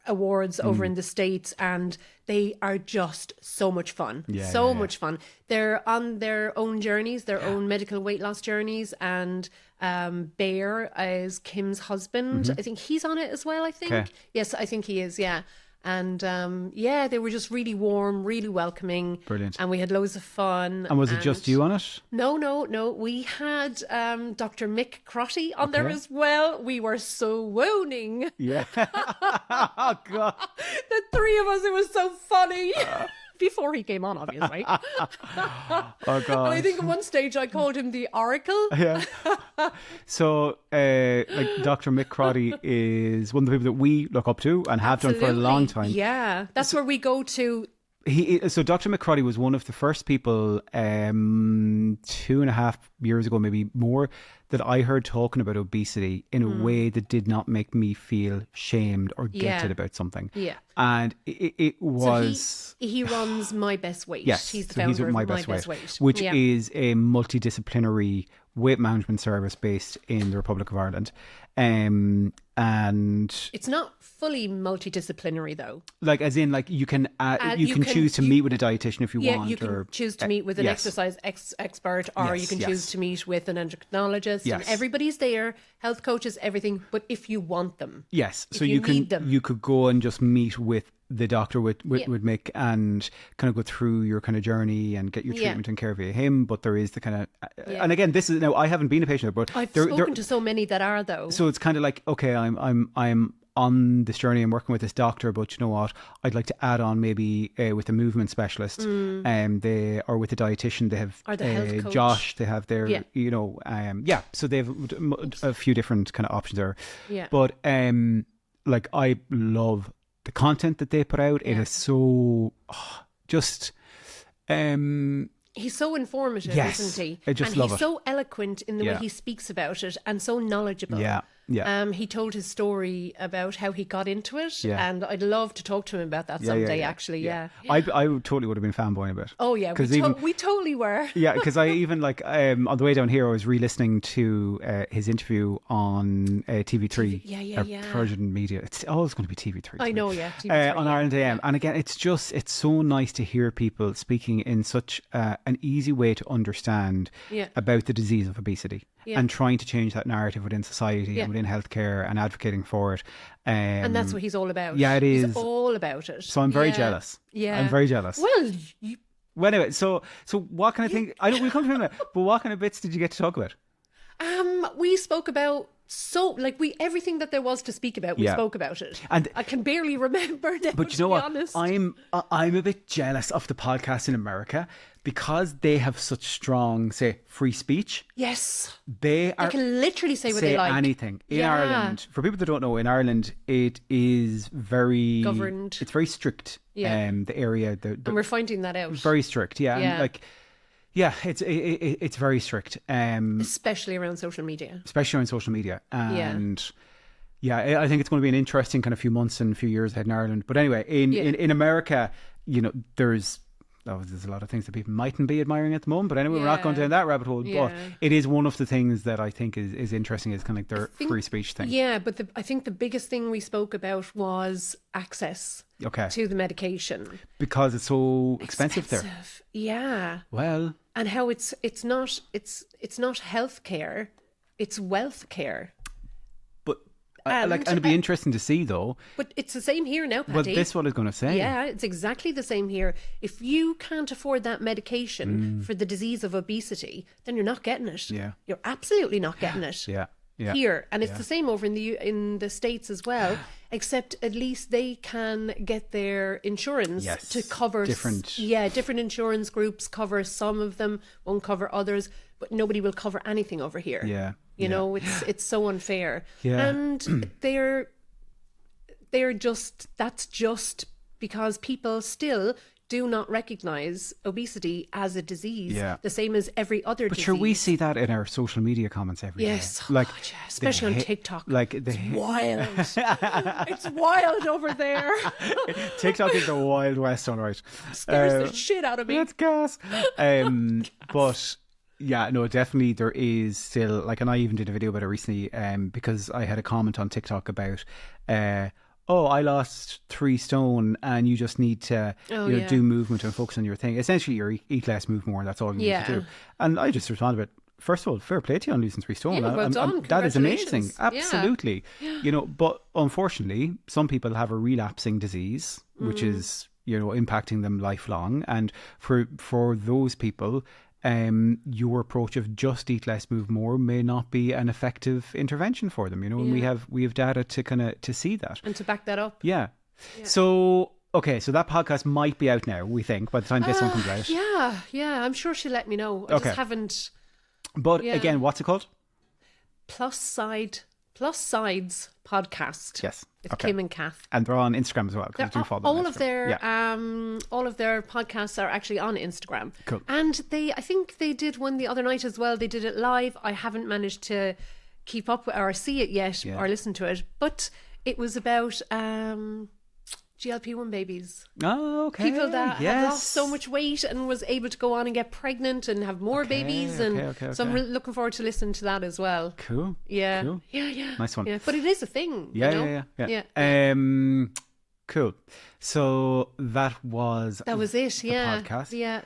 awards over in the States, and they are just so much fun. Much fun. They're on their own journeys, their own medical weight loss journeys, and Bear is Kim's husband. I think he's on it as well, I think. Okay. Yes, I think he is, yeah. And they were just really warm, really welcoming. Brilliant. And we had loads of fun. And was it just you on it? No. We had Dr. Mick Crotty on there as well. We were swooning. Yeah. Oh, God. The three of us, it was so funny. Before he came on, obviously. Oh, God. And I think at one stage I called him the Oracle. Yeah. So, like, Dr. Mick Crotty is one of the people that we look up to and have done for a long time. Yeah. That's where we go to. So Dr. Mick Crotty was one of the first people 2.5 years ago, maybe more, that I heard talking about obesity in a way that did not make me feel shamed or guilted about something. Yeah. And it was... So he runs My Best Weight. Yes. He's the founder of My Best Weight. Which is a multidisciplinary weight management service based in the Republic of Ireland. And it's not fully multidisciplinary though. Like, as in, like, you can choose to meet with a dietitian if you want. You can choose to meet with an exercise expert, or you can choose to meet with an endocrinologist. Yes. And everybody's there, health coaches, everything. But if you want them, yes, so you could go and just meet with the doctor with Mick and kind of go through your kind of journey and get your treatment and care via him. But there is the kind of and again, this is, now I haven't been a patient, but I've spoken to so many that are though. So it's kind of like, okay, I'm on this journey, I'm working with this doctor, but you know what, I'd like to add on maybe with a movement specialist, they, or with a dietitian, they have or the health coach. Josh, they have their so they have a few different kind of options there. But like, I love the content that they put out. It is so he's so informative, isn't he? I just love it. He's so eloquent in the way he speaks about it, and so knowledgeable. He told his story about how he got into it, and I'd love to talk to him about that someday. Actually, I totally would have been fanboying a bit. Oh yeah, we totally were. Yeah, because I even, like, on the way down here, I was re-listening to his interview on TV3, Virgin Media. It's always going to be TV3. I know, TV3, on Ireland AM. And again, it's so nice to hear people speaking in such an easy way to understand about the disease of obesity. And trying to change that narrative within society and within healthcare and advocating for it. And that's what he's all about. Yeah, it is. He's all about it. So I'm very jealous. Yeah. I'm very jealous. Well, anyway, so what kind of thing... I know we'll come to him, but what kind of bits did you get to talk about? We spoke about... everything that there was to speak about, we spoke about it. And I can barely remember now, but you know what? Honest. I'm a bit jealous of the podcast in America because they have such strong, say, free speech. Yes. They can literally say what they like. Anything. In Ireland, for people that don't know, in Ireland, it is very... governed. It's very strict. Yeah. The area... and we're finding that out. Very strict, yeah. And like... Yeah, it's very strict. Especially around social media. And I think it's going to be an interesting kind of few months and few years ahead in Ireland. But anyway, in America, you know, there's there's a lot of things that people mightn't be admiring at the moment. But anyway, we're not going down that rabbit hole. But it is one of the things that I think is interesting, is kind of like their free speech thing. Yeah, but I think the biggest thing we spoke about was access to the medication. Because it's so expensive there. Yeah. Well. And how it's not health care, it's wealth care. And it'd be interesting to see, though. But it's the same here now, Paddy. Well, this is what I was going to say. Yeah, it's exactly the same here. If you can't afford that medication for the disease of obesity, then you're not getting it. Yeah. You're absolutely not getting it. Yeah. Here. And it's the same over in the States as well, except at least they can get their insurance to cover different insurance groups cover some of them, won't cover others, but nobody will cover anything over here. Yeah. You know, it's so unfair. Yeah. And they're just, that's just because people still do not recognise obesity as a disease, the same as every other disease. But sure, we see that in our social media comments every day. Yes, like, especially on TikTok. Like it's wild. It's wild over there. TikTok is the Wild West, all right. Scares the shit out of me. It's gas. But yeah, no, definitely there is still, like, and I even did a video about it recently because I had a comment on TikTok about I lost 3 stone and you just need to do movement and focus on your thing. Essentially, you eat less, move more, that's all you need to do. And I just responded with, first of all, fair play to you on losing 3 stone. Yeah, well done. That is amazing. Absolutely. Yeah. You know, but unfortunately, some people have a relapsing disease, which is, you know, impacting them lifelong. And for those people, your approach of just eat less, move more may not be an effective intervention for them, you know, and we have data to see that and to back that up. Yeah. So okay, so that podcast might be out now, we think, by the time this one comes out. Yeah, I'm sure she'll let me know. I just haven't. But again, what's it called? Plus Sides Podcast. Yes. With Kim and Kath. And they're on Instagram as well, because I do follow them. All of their podcasts are actually on Instagram. Cool. And I think they did one the other night as well. They did it live. I haven't managed to keep up or see it yet or listen to it. But it was about GLP1 babies. Oh, okay. People that have lost so much weight and was able to go on and get pregnant and have more babies. So I'm really looking forward to listening to that as well. Cool. Yeah. Cool. Yeah. Nice one. Yeah. But it is a thing. Yeah. Cool. So that was it. Yeah. Podcast. Yeah.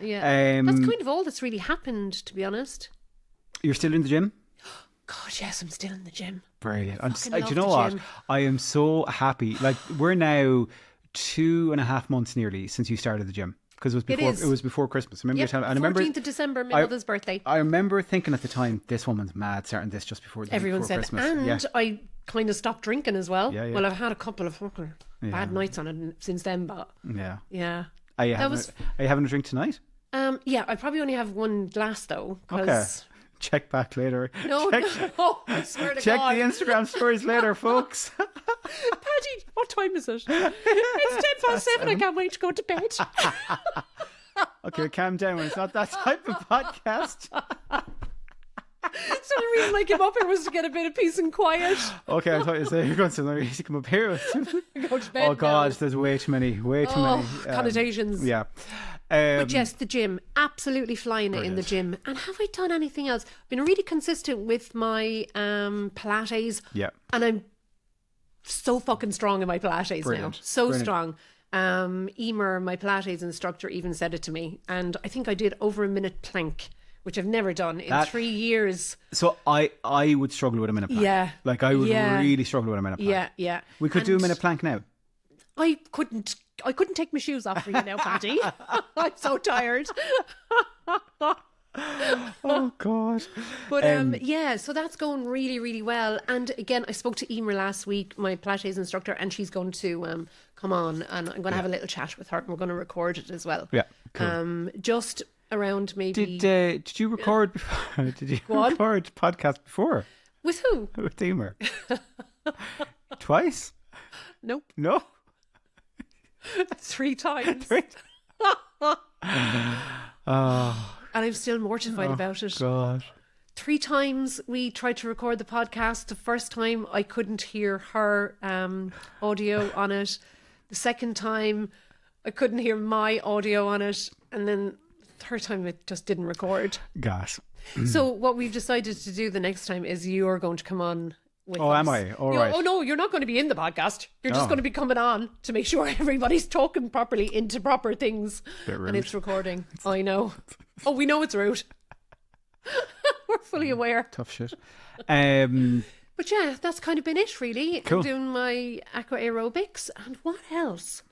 That's kind of all that's really happened, to be honest. You're still in the gym? God, yes, I'm still in the gym. Brilliant. Do you know what? I am so happy. Like, we're now 2.5 months nearly since you started the gym, because it was before Christmas. Remember, and I remember 14th of December, my mother's birthday. I remember thinking at the time, this woman's mad starting this just before everyone said Christmas. And I kind of stopped drinking as well. Yeah. Well, I've had a couple of fucking bad nights on it since then, but yeah. Are you having a drink tonight? Yeah, I probably only have one glass though. Okay. Check back later. No, I swear to God. Check the Instagram stories later, folks. Paddy, what time is it? It's 7:10. I can't wait to go to bed. Okay, calm down. It's not that type of podcast. So the reason I came up here was to get a bit of peace and quiet. Okay, I thought you said you're going to come up here. Go to bed. Oh God, there's way too many connotations. Yeah. But yes, the gym, absolutely flying it in the gym. And have I done anything else? Been really consistent with my Pilates. Yeah. And I'm so fucking strong in my Pilates now. So strong. Emer, my Pilates instructor, even said it to me. And I think I did over a minute plank, which I've never done in 3 years. So I would struggle with a minute plank. Yeah. Like, I would really struggle with a minute plank. Yeah. We could do a minute plank now. I couldn't take my shoes off for you now, Paddy. I'm so tired. Oh God. But so that's going really, really well. And again, I spoke to Emer last week, my Pilates instructor, and she's going to come on, and I'm going to have a little chat with her, and we're going to record it as well. Yeah, cool. Just around maybe. Did you record before? Did you record podcast before? With who? With Emer. Twice? Nope. No. 3 times. And I'm still mortified about it. God. 3 times we tried to record the podcast. The first time I couldn't hear her audio on it. The second time I couldn't hear my audio on it. And then third time it just didn't record. Gas. So what we've decided to do the next time is you're going to come on with Oh, us. am I? All right. Oh no, you're not going to be in the podcast. You're just going to be coming on to make sure everybody's talking properly into proper things. Bit rude. And it's recording. I know. Oh, we know it's rude. We're fully aware. Tough shit. But yeah, that's kind of been it really. Cool. I'm doing my aqua aerobics and what else?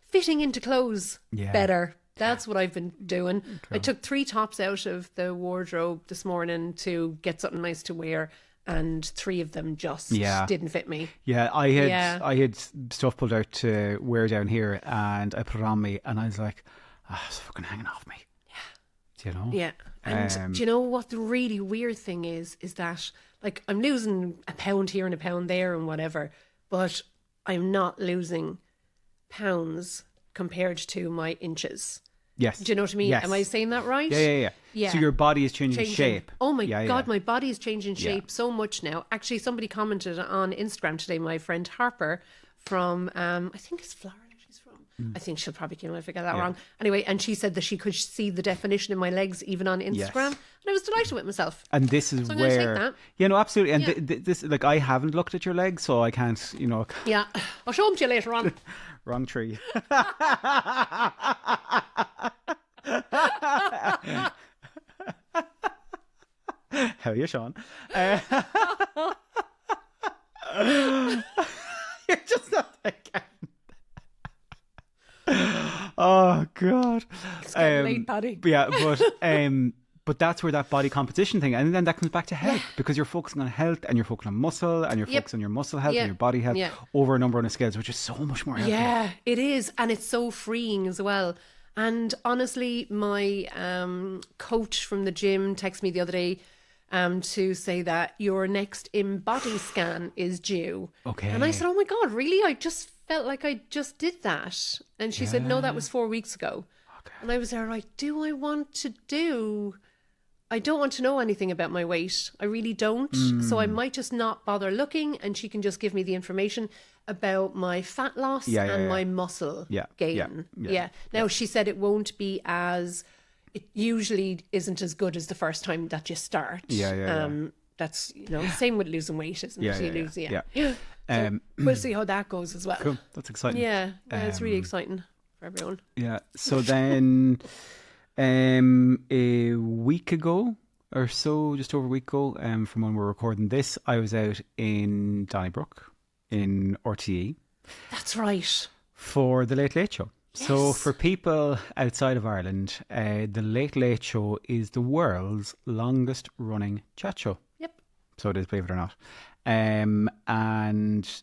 Fitting into clothes better. That's what I've been doing. Cool. I took 3 tops out of the wardrobe this morning to get something nice to wear, and 3 of them just didn't fit me. Yeah, I had stuff pulled out to wear down here, and I put it on me, and I was like, it's fucking hanging off me. Yeah. Do you know? Yeah. And do you know what the really weird thing is that, like, I'm losing a pound here and a pound there and whatever, but I'm not losing pounds compared to my inches. Yes. Do you know what I mean? Yes. Am I saying that right? Yeah. So your body is changing shape. Oh my God, my body is changing shape so much now. Actually, somebody commented on Instagram today, my friend Harper from, I think it's Florida she's from. I think she'll probably kill me if I get that wrong. Anyway, and she said that she could see the definition in my legs even on Instagram. And I was delighted with myself. And this is I'm where... gonna take that. Yeah, no, absolutely. And this, like, I haven't looked at your legs, so I can't, you know... Yeah. I'll show them to you later on. Wrong tree. How are you, Sean? You're just not again. Oh God. It's getting late, Paddy. But that's where that body composition thing, and then that comes back to health, because you're focusing on health and you're focusing on muscle and you're focusing on your muscle health and your body health over a number of scales, which is so much more healthy. Yeah, it is. And it's so freeing as well. And honestly, my coach from the gym texted me the other day to say that your next in-body scan is due. Okay. And I said, oh my God, really? I just felt like I just did that. And she said, no, that was 4 weeks ago. Okay. And I was there like, I don't want to know anything about my weight. I really don't. So I might just not bother looking, and she can just give me the information about my fat loss and my muscle gain. Yeah. Now, she said it won't be it usually isn't as good as the first time that you start. That's, same with losing weight, isn't it? So we'll see how that goes as well. Cool. That's exciting. Yeah, it's really exciting for everyone. Yeah. So then... a week ago or so, just over a week ago, from when we're recording this, I was out in Donnybrook in RTE. That's right. For the Late Late Show. Yes. So for people outside of Ireland, the Late Late Show is the world's longest running chat show. Yep. So it is, believe it or not. And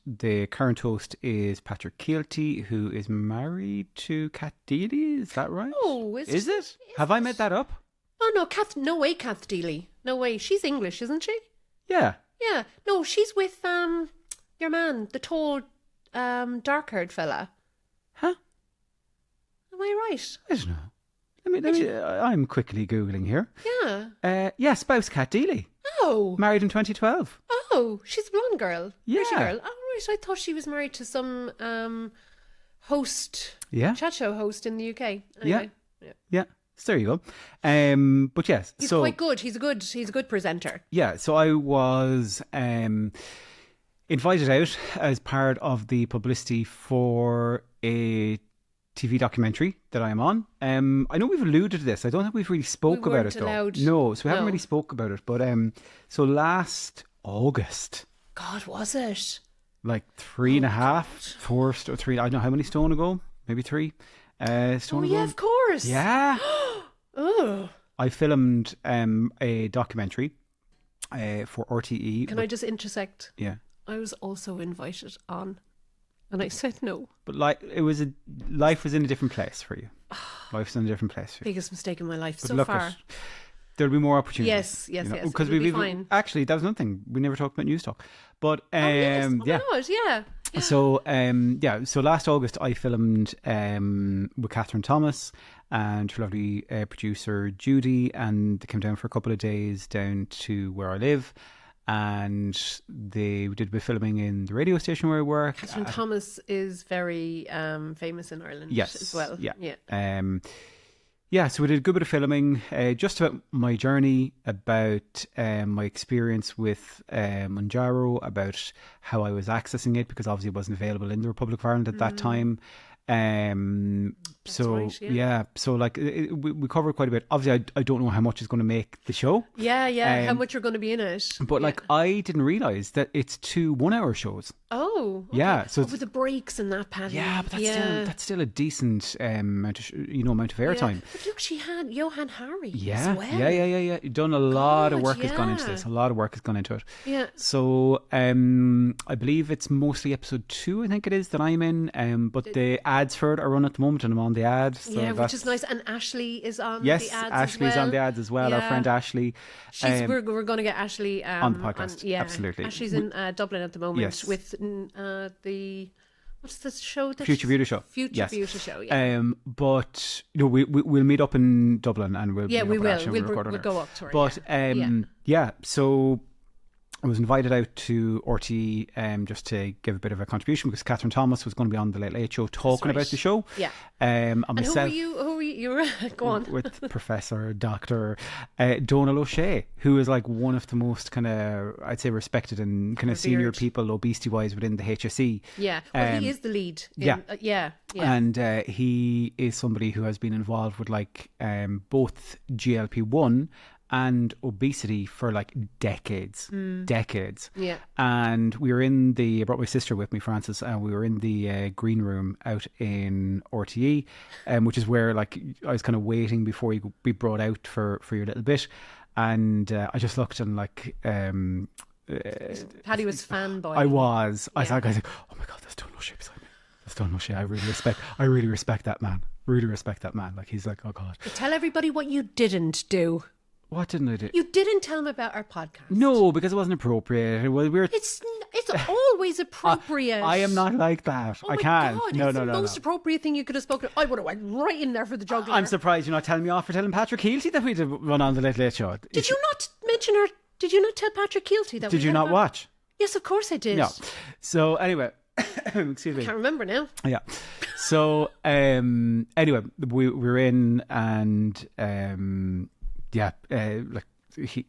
the current host is Patrick Keelty, who is married to Kat Deely. Is that right? Oh, is it? Have I made that up? Oh no, no way, Kath Deely. No way. She's English, isn't she? Yeah. Yeah. No, she's with your man, the tall, dark-haired fella. Huh? Am I right? I don't know. Let me. I'm quickly googling here. Yeah. Spouse Kat Deely. Oh. Married in 2012. Oh, she's a blonde girl. Yeah. Pretty girl. Oh, right. I thought she was married to some host. Yeah. Chat show host in the UK. Anyway. Yeah. So there you go. But yes. He's quite good. He's a good presenter. Yeah. So I was invited out as part of the publicity for a TV documentary that I am on. I know we've alluded to this. I don't think we've really spoke about it though. Allowed. No, so we haven't really spoke about it. But so last August. God, was it? Like 3.5, 4, 3. I don't know how many stone ago. Maybe 3 stone ago. Yeah, of course. Yeah. Oh. I filmed a documentary for RTE. Can I just intersect? Yeah. I was also invited on. And I said no. But life was in a different place for you. Life was in a different place for you. Biggest mistake in my life so far. There'll be more opportunities. Yes. Because fine. Actually, that was another thing. We never talked about news talk. But yeah. So so last August I filmed with Catherine Thomas and her lovely producer Judy, and they came down for a couple of days down to where I live. And they did a bit of filming in the radio station where I work. Catherine Thomas is very famous in Ireland as well. Yeah. Yeah, so we did a good bit of filming, just about my journey, about my experience with Mounjaro, about how I was accessing it, because obviously it wasn't available in the Republic of Ireland at that time. So right, yeah, so like we covered quite a bit. Obviously I don't know how much is going to make the show, how much you're going to be in it, but like I didn't realize that it's 2 1-hour shows. Oh, okay. Yeah, so with the breaks and that, Paddy. Yeah, but that's still a decent amount of airtime. But look, she had Johan Harry Yeah, as well. yeah. You've done a lot of work has gone into this. A lot of work has gone into it. Yeah. So I believe it's mostly episode 2, I think it is, that I'm in. But the ads for it are run at the moment, and I'm on the ad. So which is nice. And Ashley is on the ads Ashley's as well. on the ads as well. Yeah. Our friend Ashley. We're going to get Ashley on the podcast. Absolutely. Ashley's in Dublin at the moment with the what's the show? Future Beauty Show. Beauty Show. Yeah. But we'll meet up in Dublin and we'll we will. We'll go up to her. But so I was invited out to RTE just to give a bit of a contribution, because Catherine Thomas was going to be on the Late Late Show talking about the show. Yeah. And myself, who were you? You were go on with Professor Dr. Donal O'Shea, who is like one of the most kind of, I'd say, respected and kind of senior people obesity wise within the HSE. Yeah. Well, he is the lead. Yeah. And he is somebody who has been involved with like both GLP1 and obesity for like decades. Yeah. And I brought my sister with me, Frances, and we were in the green room out in RTE, which is where like I was kind of waiting before you be brought out for your little bit. And I just looked and like Paddy was fanboy. I was like, oh my God, there's Donal O'Shea beside me. There's Donal O'Shea. I really respect that man. Like, he's like, oh God. But tell everybody what you didn't do. What didn't I do? You didn't tell them about our podcast. No, because it wasn't appropriate. It's always appropriate. I am not like that. Oh I can't. God, no. It's the most appropriate thing you could have spoken. I would have went right in there for the jugular. I'm surprised you're not telling me off for telling Patrick Healty that we did run on the Late Late Show. Did you not mention her? Did you not tell Patrick Healty that? Did you not watch? Yes, of course I did. No. So anyway, excuse me. I can't remember now. Yeah. So anyway, we were in and like. He,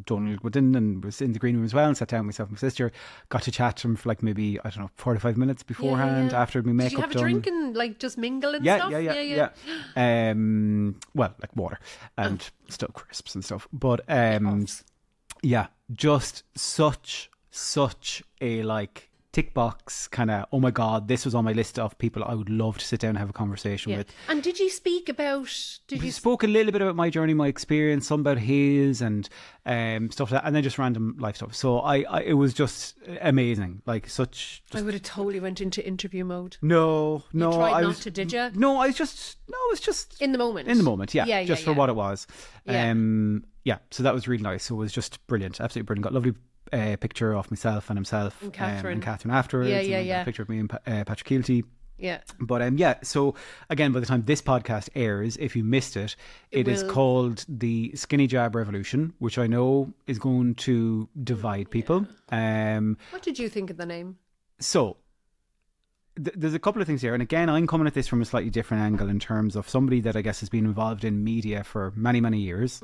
Donal went in and was in the green room as well, and sat down with myself and my sister, got to chat to him for like maybe, I don't know, 45 minutes beforehand after my makeup done. Did you have a drink and like just mingle and stuff? Yeah. Well, like water and still crisps and stuff, but just such a like tick box kind of, oh my God, this was on my list of people I would love to sit down and have a conversation with. And did you speak about... We spoke a little bit about my journey, my experience, some about his and stuff like that, and then just random life stuff. So I it was just amazing. Like such... I would have totally went into interview mode. No. You tried not to, did you? No, it was just... In the moment. For what it was. Yeah. So that was really nice. So it was just brilliant. Absolutely brilliant. Got a lovely picture of myself and himself and Catherine afterwards. Yeah. A picture of me and Patrick Healty. Yeah. But so again, by the time this podcast airs, if you missed it, it is called the Skinny Jab Revolution, which I know is going to divide people. What did you think of the name? So there's a couple of things here, and again, I'm coming at this from a slightly different angle in terms of somebody that I guess has been involved in media for many, many years,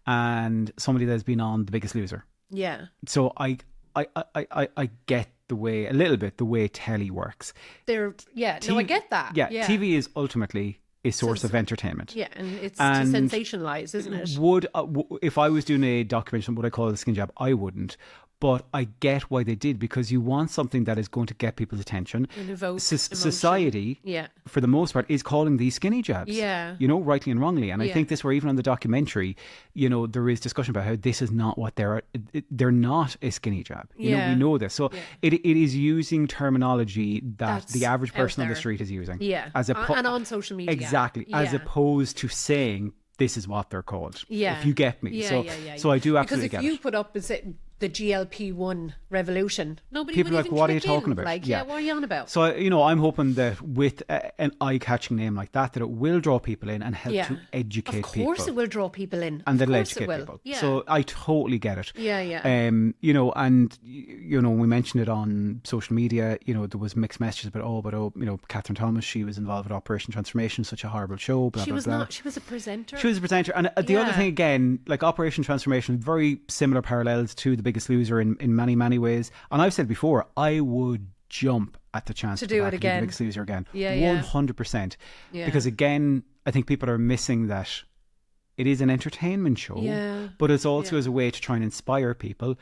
and somebody that's been on The Biggest Loser. Yeah. So I get a little bit the way telly works. I get that. Yeah, TV is ultimately a source of entertainment. Yeah, and it's to sensationalise, isn't it? If I was doing a documentary, would I call it a skin jab? I wouldn't. But I get why they did, because you want something that is going to get people's attention. And evoke society, for the most part, is calling these skinny jabs. Yeah. Rightly and wrongly. And I think this, where even on the documentary, there is discussion about how this is not what they're not a skinny jab. We know this. So it is using terminology that the average person on the street is using. Yeah. And on social media. Exactly. Yeah. As opposed to saying, this is what they're called. Yeah. If you get me. So I do absolutely get it. Because if you put up and say the GLP1 revolution. Nobody people would are like, even what are you click in. talking about? Like, what are you on about? So, I'm hoping that with an eye-catching name like that it will draw people in and help to educate people. Of course it will draw people in. And they'll educate people. Yeah. So I totally get it. Yeah. And, we mentioned it on social media, there was mixed messages about, Catherine Thomas, she was involved with Operation Transformation, such a horrible show, blah, she blah, was blah. not, she was a presenter. She was a presenter. And the other thing, again, like Operation Transformation, very similar parallels to The Biggest Loser in many, many ways. And I've said before, I would jump at the chance to do it again. The Biggest Loser again. 100%. Yeah. Because again, I think people are missing that it is an entertainment show, but it's also as a way to try and inspire people.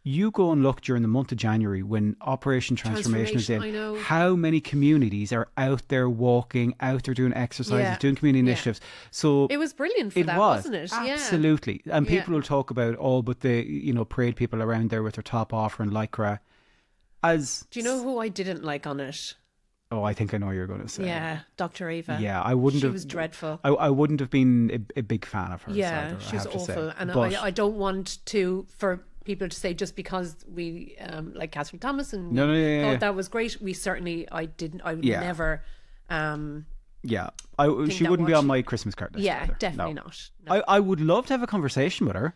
You go and look during the month of January when Operation Transformation is in, how many communities are out there walking, out there doing exercises, doing community initiatives. So it was brilliant for that, wasn't it? Absolutely. And people will talk about, but the, parade people around there with their top off and lycra. Do you know who I didn't like on it? Oh, I think I know what you're going to say. Yeah, Dr. Ava. Yeah, I wouldn't have. She was dreadful. I wouldn't have been a big fan of her. Yeah, either, she was awful. And I don't want for people to say just because we like Catherine Thomas and thought that was great. We certainly, I would never. She wouldn't be on my Christmas card list. Yeah, either. definitely not. No. I would love to have a conversation with her.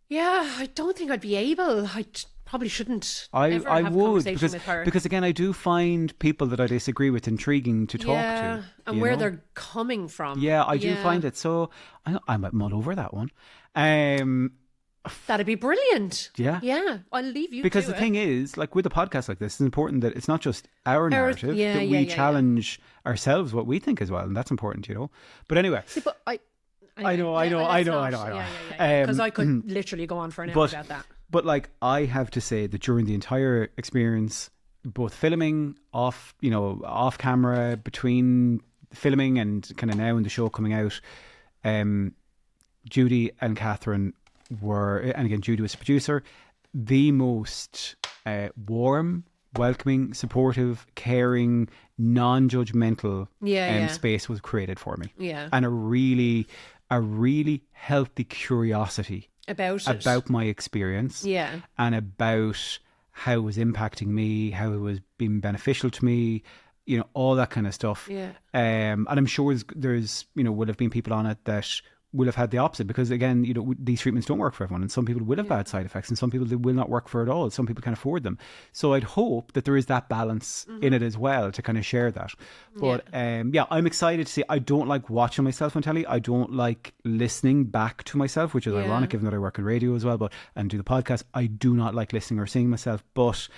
Yeah, I don't think I'd be able. I probably shouldn't. I would have a conversation with her. Because again, I do find people that I disagree with intriguing to talk to. And where they're coming from. Yeah, I do find it. So I might mull over that one. That'd be brilliant. Yeah. Yeah. I'll leave you because to the thing is, like with a podcast like this, it's important that it's not just our narrative, that we challenge ourselves what we think as well. And that's important, But anyway. See, but I know. Because I could literally go on for an hour about that. But like, I have to say that during the entire experience, both filming off camera, between filming and kind of now in the show coming out, Judy and Catherine were, and again, Judy was a producer, the most warm, welcoming, supportive, caring, non-judgmental space was created for me. Yeah. And a really healthy curiosity about my experience. Yeah. And about how it was impacting me, how it was being beneficial to me, all that kind of stuff. Yeah. And I'm sure there's would have been people on it that will have had the opposite, because again, these treatments don't work for everyone, and some people will have bad side effects, and some people they will not work for at all. Some people can't afford them. So I'd hope that there is that balance in it as well to kind of share that. But I'm excited to see. I don't like watching myself on telly. I don't like listening back to myself, which is ironic given that I work in radio as well, and do the podcast. I do not like listening or seeing myself, but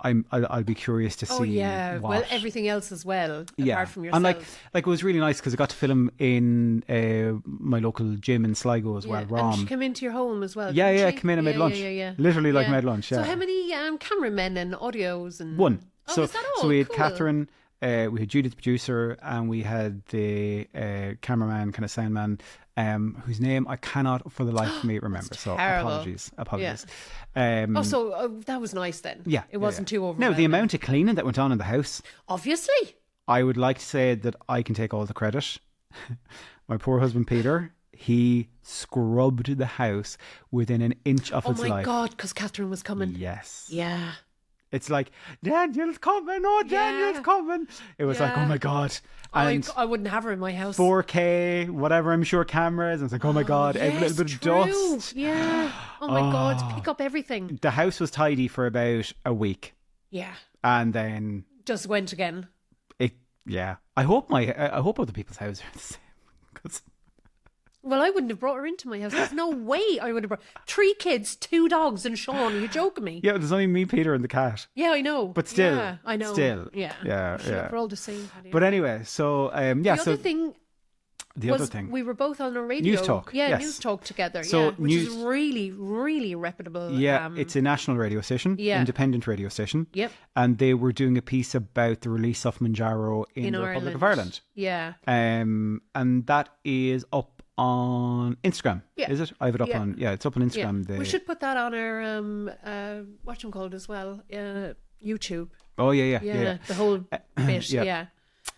I'll be curious to see. Oh yeah, well, everything else as well, apart from yourself. And like it was really nice because I got to film in my local gym in Sligo as well. Rom. And she came into your home as well. Yeah, came in and made lunch. Yeah. Literally made lunch. Yeah. So how many cameramen and audios and one? Oh, is that all? So we had Catherine. We had Judy, the producer, and we had the cameraman, kind of sound man, whose name I cannot for the life of me remember. So apologies. Yeah. So that was nice then. Yeah. It wasn't too overwhelming. No, the amount of cleaning that went on in the house. Obviously. I would like to say that I can take all the credit. My poor husband Peter, he scrubbed the house within an inch of its life. Oh my God, because Catherine was coming. Yes. Yeah. It's like, Daniel's coming, Daniel's coming. It was like, oh my God. And I wouldn't have her in my house. 4K, whatever, I'm sure, cameras. And it's like, oh my God, every little bit of dust. Yeah. Oh my God, pick up everything. The house was tidy for about a week. Yeah. And then just went again. I hope other people's houses are the same. Well, I wouldn't have brought her into my house. There's no way I would have brought 3 kids, 2 dogs and Sean. Are you joking me? Yeah, there's only me, Peter and the cat. Yeah, I know. But still. Yeah, I know. Still. Yeah. We're all the same. But anyway, so the other thing we were both on a radio news talk. News talk together. So which is really, really reputable. Yeah, it's a national radio station, independent radio station. Yep. And they were doing a piece about the release of Mounjaro in the Republic of Ireland. Yeah. And that is up on Instagram. Is it? I have it up on. Yeah, it's up on Instagram. We should put that on our what's it called as well? YouTube. Oh yeah. The whole bit.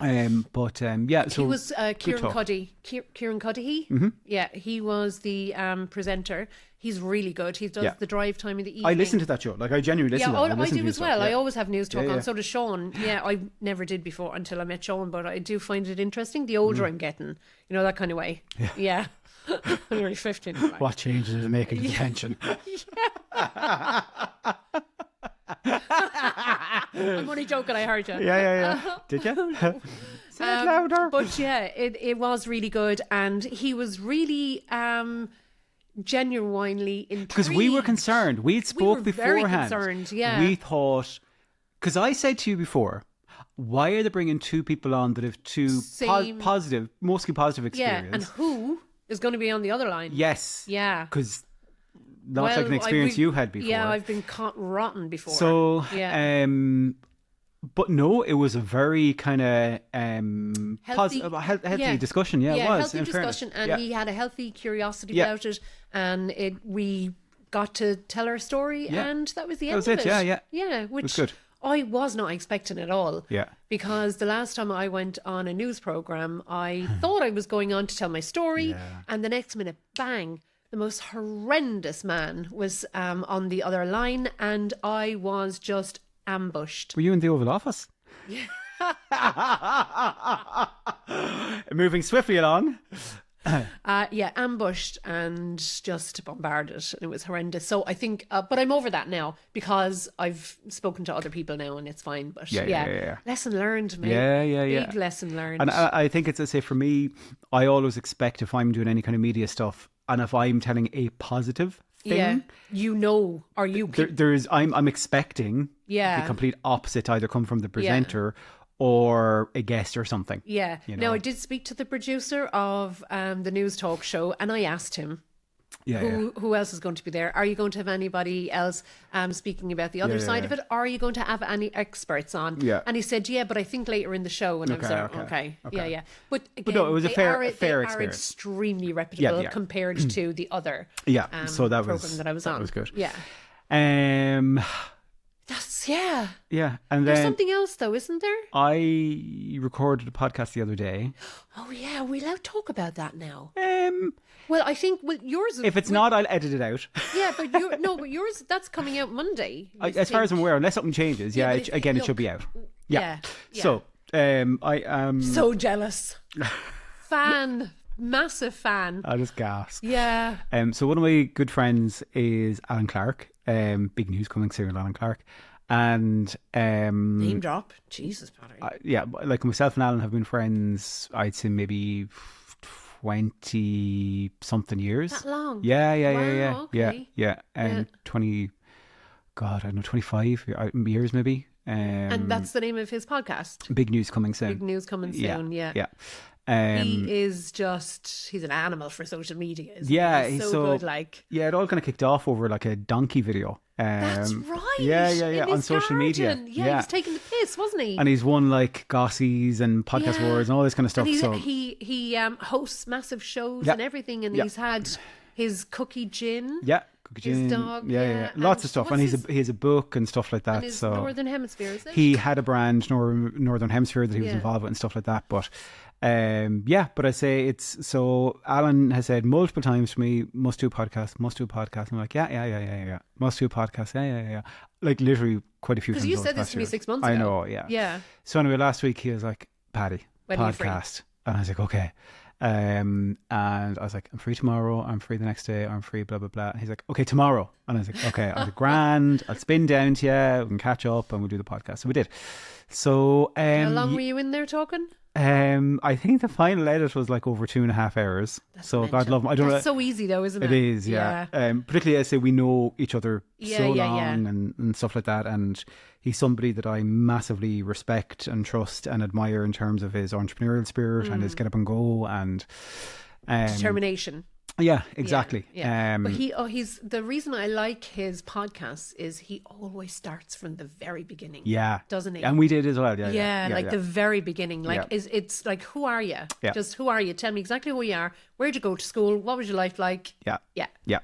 Yeah, so he was Kieran Cuddy. Kieran Cuddy. Mm-hmm. Yeah, he was the presenter. He's really good. He does the drive time in the evening. I listen to that show. Like, I genuinely listen to that. I do as well. Yeah. I always have news talk on. So does Sean. Yeah, I never did before until I met Sean, but I do find it interesting. The older I'm getting, you know, that kind of way. Yeah. I'm only 15. Right? What changes is making the tension? I'm only joking, I heard you. Yeah. Did you? Say it louder. But yeah, it was really good, and he was really genuinely intrigued. Because we were concerned. We'd spoke beforehand. Very concerned, yeah. We thought, because I said to you before, why are they bringing two people on that have two positive, mostly positive experience? Yeah, and who is going to be on the other line? Yes. Yeah. Because not like an experience you had before. Yeah, I've been caught rotten before. So, but no, it was a very kind of healthy discussion. Yeah, it was. Healthy discussion, and he had a healthy curiosity about it, and we got to tell our story, and that was the end of it. Yeah, which was good. I was not expecting at all. Yeah. Because the last time I went on a news program, I thought I was going on to tell my story, and the next minute, bang, the most horrendous man was on the other line, and I was just ambushed. Were you in the Oval Office? Yeah. Moving swiftly along. Ambushed and just bombarded. It was horrendous. So I think, but I'm over that now because I've spoken to other people now and it's fine. But lesson learned, mate. Yeah. Big lesson learned. And I think it's, I say, for me, I always expect if I'm doing any kind of media stuff and if I'm telling a positive thing, or you I'm expecting the complete opposite to either come from the presenter or a guest or something. Yeah. You know? Now, I did speak to the producer of the news talk show and I asked him who else is going to be there. Are you going to have anybody else speaking about the other side of it? Or are you going to have any experts on? Yeah. And he said, but I think later in the show. And I was like, okay. Yeah. But again, no, it was a fair experience. Are extremely reputable compared to the other so that program that I was on. That was good. Yeah. That's and then there's something else though, isn't there? I recorded a podcast the other day. Oh yeah, are we allowed to talk about that now? Well, I think with yours. If it's not, I'll edit it out. Yeah, but yours that's coming out Monday. As far as I'm aware, unless something changes, it should be out. Yeah. So I am so jealous. Massive fan. I just gasped. Yeah. So one of my good friends is Alan Clark. Big news coming soon, Alan Clark. And name drop. Jesus, Paddy. Like myself and Alan have been friends, I'd say maybe 20 something years. That long? Yeah. Okay. Yeah. 20, God, I don't know, 25 years maybe. And that's the name of his podcast. Big news coming soon. Big news coming soon. Yeah. He is he's an animal for social media. He's so good. Like, it all kind of kicked off over like a donkey video. That's right. Yeah. On social media. Yeah, he was taking the piss, wasn't he? And he's won like Gossies and Podcast Wars and all this kind of stuff. And he hosts massive shows and everything, and he's had his cookie gin. Yeah. His dog, lots of stuff, and he has a book and stuff like that. And his Northern Hemisphere, is it? He had a brand, Northern Hemisphere, that he was involved with and stuff like that. But but I say it's so. Alan has said multiple times to me, must do a podcast. I'm like, yeah, must do a podcast, yeah. Like literally quite a few times. Because you said this to me 6 months ago. I know, yeah. So anyway, last week he was like, Paddy, podcast, and I was like, okay. And I was like, I'm free tomorrow, I'm free the next day, I'm free, blah blah blah. And he's like, okay, tomorrow. And I was like, okay. I was like, grand, I'll spin down to you, we can catch up and we'll do the podcast. So we did. So how long were you in there talking? I think the final edit was like over 2.5 hours. That's so mental. God love him. I don't know. That's so easy though, isn't it? It is, yeah. Particularly I say we know each other so long and stuff like that, and he's somebody that I massively respect and trust and admire in terms of his entrepreneurial spirit and his get up and go and determination. Yeah, exactly. But he's the reason I like his podcasts is he always starts from the very beginning. Yeah, doesn't he? And we did as well. The very beginning. Like, it's like, who are you? Yeah. Just who are you? Tell me exactly who you are. Where'd you go to school? What was your life like? Yeah. Yeah.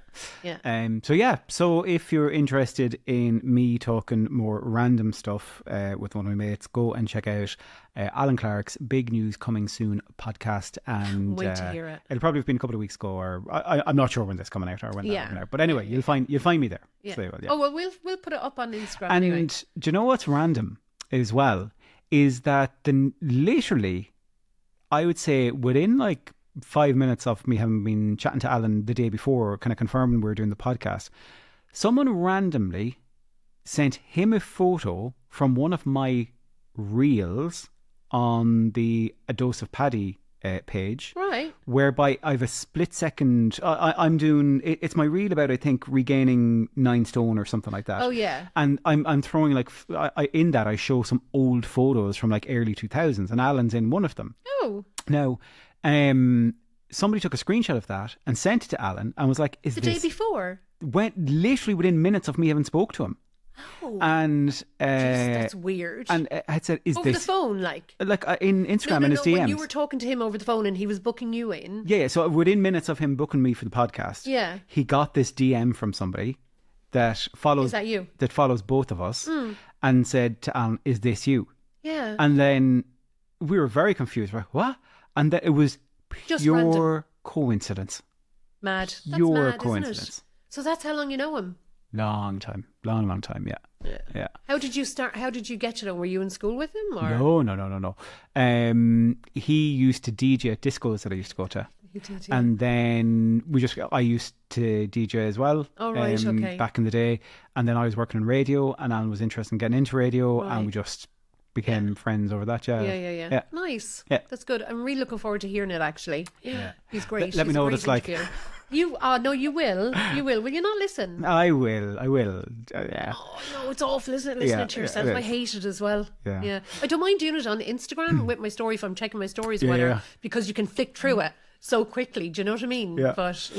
So if you're interested in me talking more random stuff with one of my mates, go and check out Alan Clark's Big News Coming Soon podcast. And wait to hear it. It'll probably have been a couple of weeks ago, or I'm not sure when this is coming out or when that's coming out. But anyway, you'll find me there. Yeah. So, yeah. Oh well, we'll put it up on Instagram. And anyway. do you know what's random as well? Is that literally, I would say within like 5 minutes of me having been chatting to Alan the day before, kind of confirming we were doing the podcast, someone randomly sent him a photo from one of my reels on the A Dose of Paddy page, right? Whereby I've a split second. I'm doing it's my reel about, I think, regaining 9 stone or something like that. Oh yeah. And I'm throwing like in that I show some old photos from like early 2000s, and Alan's in one of them. Oh. Now, somebody took a screenshot of that and sent it to Alan and was like, "Is the this?" day before. Went literally within minutes of me having spoke to him. Oh. And Jeez, that's weird. And had said, "Is over this the phone?" Like in Instagram and his DMs. When you were talking to him over the phone and he was booking you in. Yeah, so within minutes of him booking me for the podcast, yeah, he got this DM from somebody that follows. Is that you? That follows both of us, and said to Alan, "Is this you?" Yeah. And then we were very confused. Right? What? And that it was just pure random. Coincidence. Mad. That's pure mad, coincidence. Isn't it? So that's how long you know him. Long time. Yeah. How did you start? How did you get to know? Were you in school with him? Or? No. He used to DJ at discos that I used to go to. He did, yeah. And then I used to DJ as well. Oh, right, okay. Back in the day. And then I was working on radio, and Alan was interested in getting into radio, and we just became friends over that. Yeah. Nice. Yeah. That's good. I'm really looking forward to hearing it, actually. Yeah. He's great. Let me know what it's like. You you will. Will you not listen? I will. Yeah. Oh no, it's awful, isn't it? Listening to yourself. I hate it as well. Yeah. I don't mind doing it on Instagram with my story if I'm checking my stories or whatever, because you can flick through it so quickly. Do you know what I mean? Yeah. But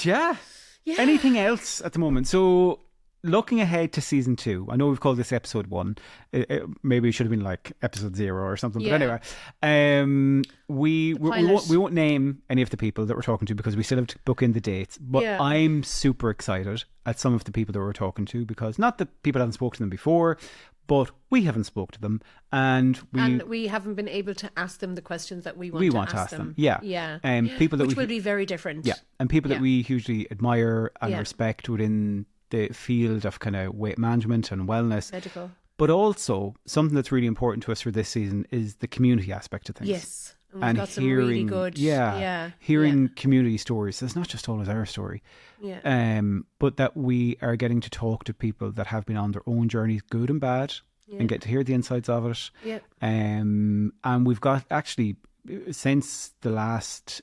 yeah. Anything else at the moment? So, looking ahead to season 2, I know we've called this episode 1. Maybe it should have been like episode 0 or something. Yeah. But anyway, we won't name any of the people that we're talking to because we still have to book in the dates. But I'm super excited at some of the people that we're talking to, because not that people haven't spoken to them before, but we haven't spoke to them, and we haven't been able to ask them the questions that we want to ask them. Yeah. People that which will be very different. Yeah, and people that we hugely admire and respect within the field of kind of weight management and wellness. Medical. But also, something that's really important to us for this season is the community aspect of things. Yes. And we've got some really good... Hearing community stories. It's not just always our story. Yeah. But that we are getting to talk to people that have been on their own journeys, good and bad, and get to hear the insides of it. Yeah. And we've got, actually, since the last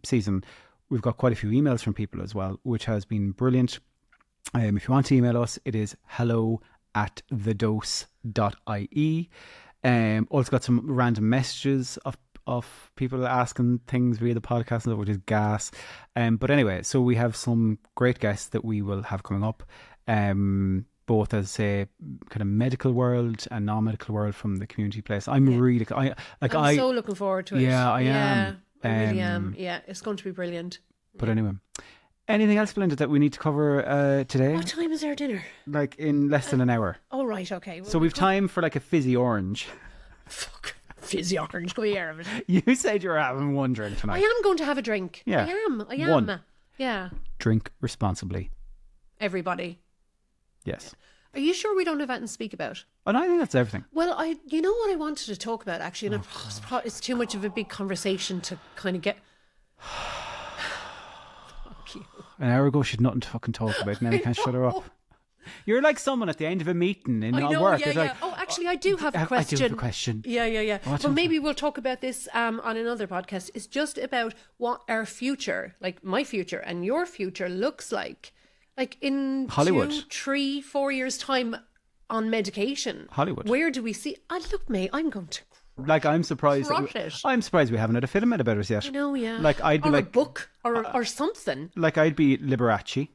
season, we've got quite a few emails from people as well, which has been brilliant. If you want to email us, it is hello@thedose.ie. Also got some random messages of people asking things via the podcast, which is gas. But anyway, so we have some great guests that we will have coming up, both as a kind of medical world and non-medical world from the community place. I'm so looking forward to it. Yeah, I am. I really am. Yeah, it's going to be brilliant. But anyway. Anything else, Belinda, that we need to cover today? What time is our dinner? Like in less than an hour. Oh, right, okay. Well, so we've time for like a fizzy orange. Fuck, fizzy orange, go here. You said you were having one drink tonight. I am going to have a drink. Yeah. I am. One. Yeah. Drink responsibly. Everybody. Yes. Are you sure we don't have anything to speak about? And I think that's everything. Well, you know what I wanted to talk about, actually, and it's too much of a big conversation to kind of get... An hour ago, she'd nothing to fucking talk about, and now you can't shut her up. You're like someone at the end of a meeting in work. Yeah, like, oh, actually, I do have a question. I do have a question. Yeah. Well, maybe we'll talk about this on another podcast. It's just about what our future, like my future and your future, looks like in Hollywood. 2, 3, 4 years' time on medication. Hollywood. Where do we see... look, mate, I'm going to Like, I'm surprised. I'm surprised we haven't had a film made about us yet. I know, yeah. Like, I'd be or like a book or something. Like, I'd be Liberace.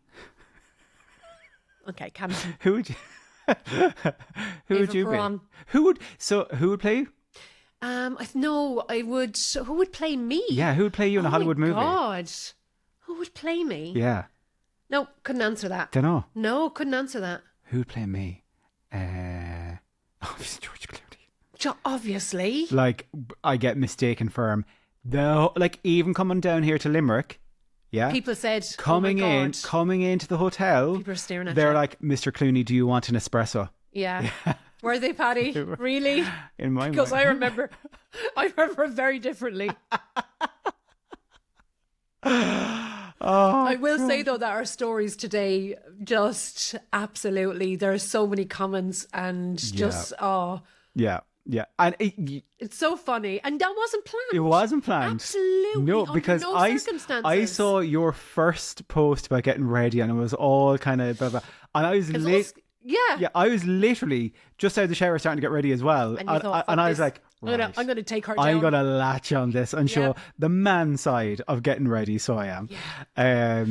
Okay, Cam. Who would you? Who would you be? Who would play you? I would. Who would play me? Yeah, who would play you in a Hollywood movie? God, who would play me? Yeah. No, couldn't answer that. Dunno. No, couldn't answer that. Who would play me? Obviously George Clooney. Obviously. Like, I get mistaken for him. Though, like, even coming down here to Limerick, yeah. People said coming into the hotel. People are staring at They're you. like, Mr. Clooney, do you want an espresso? Yeah. Were they, Paddy? Really? In my because mind. I remember very differently. I will say though that our stories today just absolutely, there are so many comments and just yeah, and it's so funny, and that wasn't planned. It wasn't planned. Absolutely, no, because I saw your first post about getting ready, and it was all kind of blah blah, and I was I was literally just out of the shower starting to get ready as well, and I was like, right, I'm going to take her down. I'm going to latch on this and show the man side of getting ready. So I am. Yeah.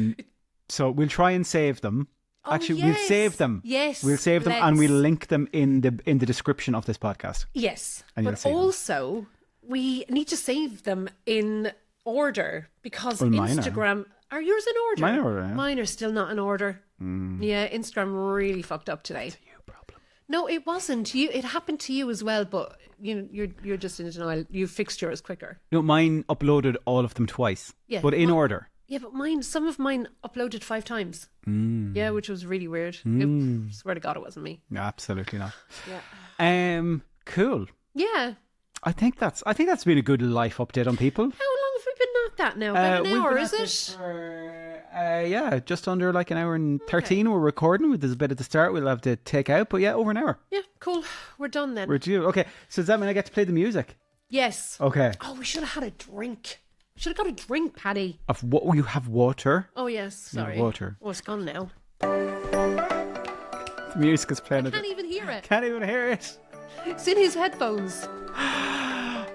So we'll try and save them. Actually, we'll save them. Yes, we'll save them, and we'll link them in the description of this podcast. Yes, but also we need to save them in order because Instagram. Are yours in order? Mine are order. Yeah. Mine are still not in order. Yeah, Instagram really fucked up today. It's a you problem. No, it wasn't. It happened to you as well, but you're just in denial. You fixed yours quicker. No, mine uploaded all of them twice. Yeah, but in order. Yeah, but some of mine uploaded 5 times. Yeah, which was really weird. Swear to God, it wasn't me. No, absolutely not. Yeah. Cool. Yeah. I think that's been a good life update on people. How long have we been at that now? About an hour, is it? Yeah, just under like an hour and 13 we're recording. There's a bit at the start we'll have to take out, but yeah, over an hour. Yeah, cool. We're done then. We're due. Okay, so does that mean I get to play the music? Yes. Okay. Oh, we should have had a drink. We should have got a drink, Paddy. Of what? You have water? Oh, yes. Sorry. Water. Oh, it's gone now. The music is playing. I can't even hear it. Can't even hear it. It's in his headphones.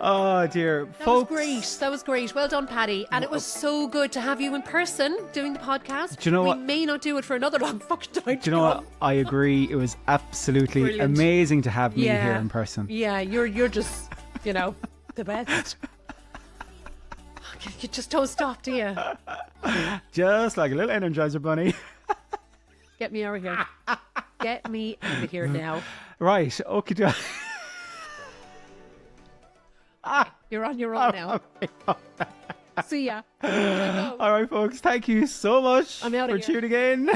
Oh dear, folks. That was great. Well done, Paddy. And it was so good to have you in person doing the podcast. Do you know what? We may not do it for another long fucking time. Do you know what? I agree. It was absolutely amazing to have me here in person. Yeah, you're just, the best. You just don't stop, do you? Just like a little Energizer bunny. Get me out of here. Get me out of here now. Right. Okay. You're on your own now. See ya. All right, folks. Thank you so much for tuning in.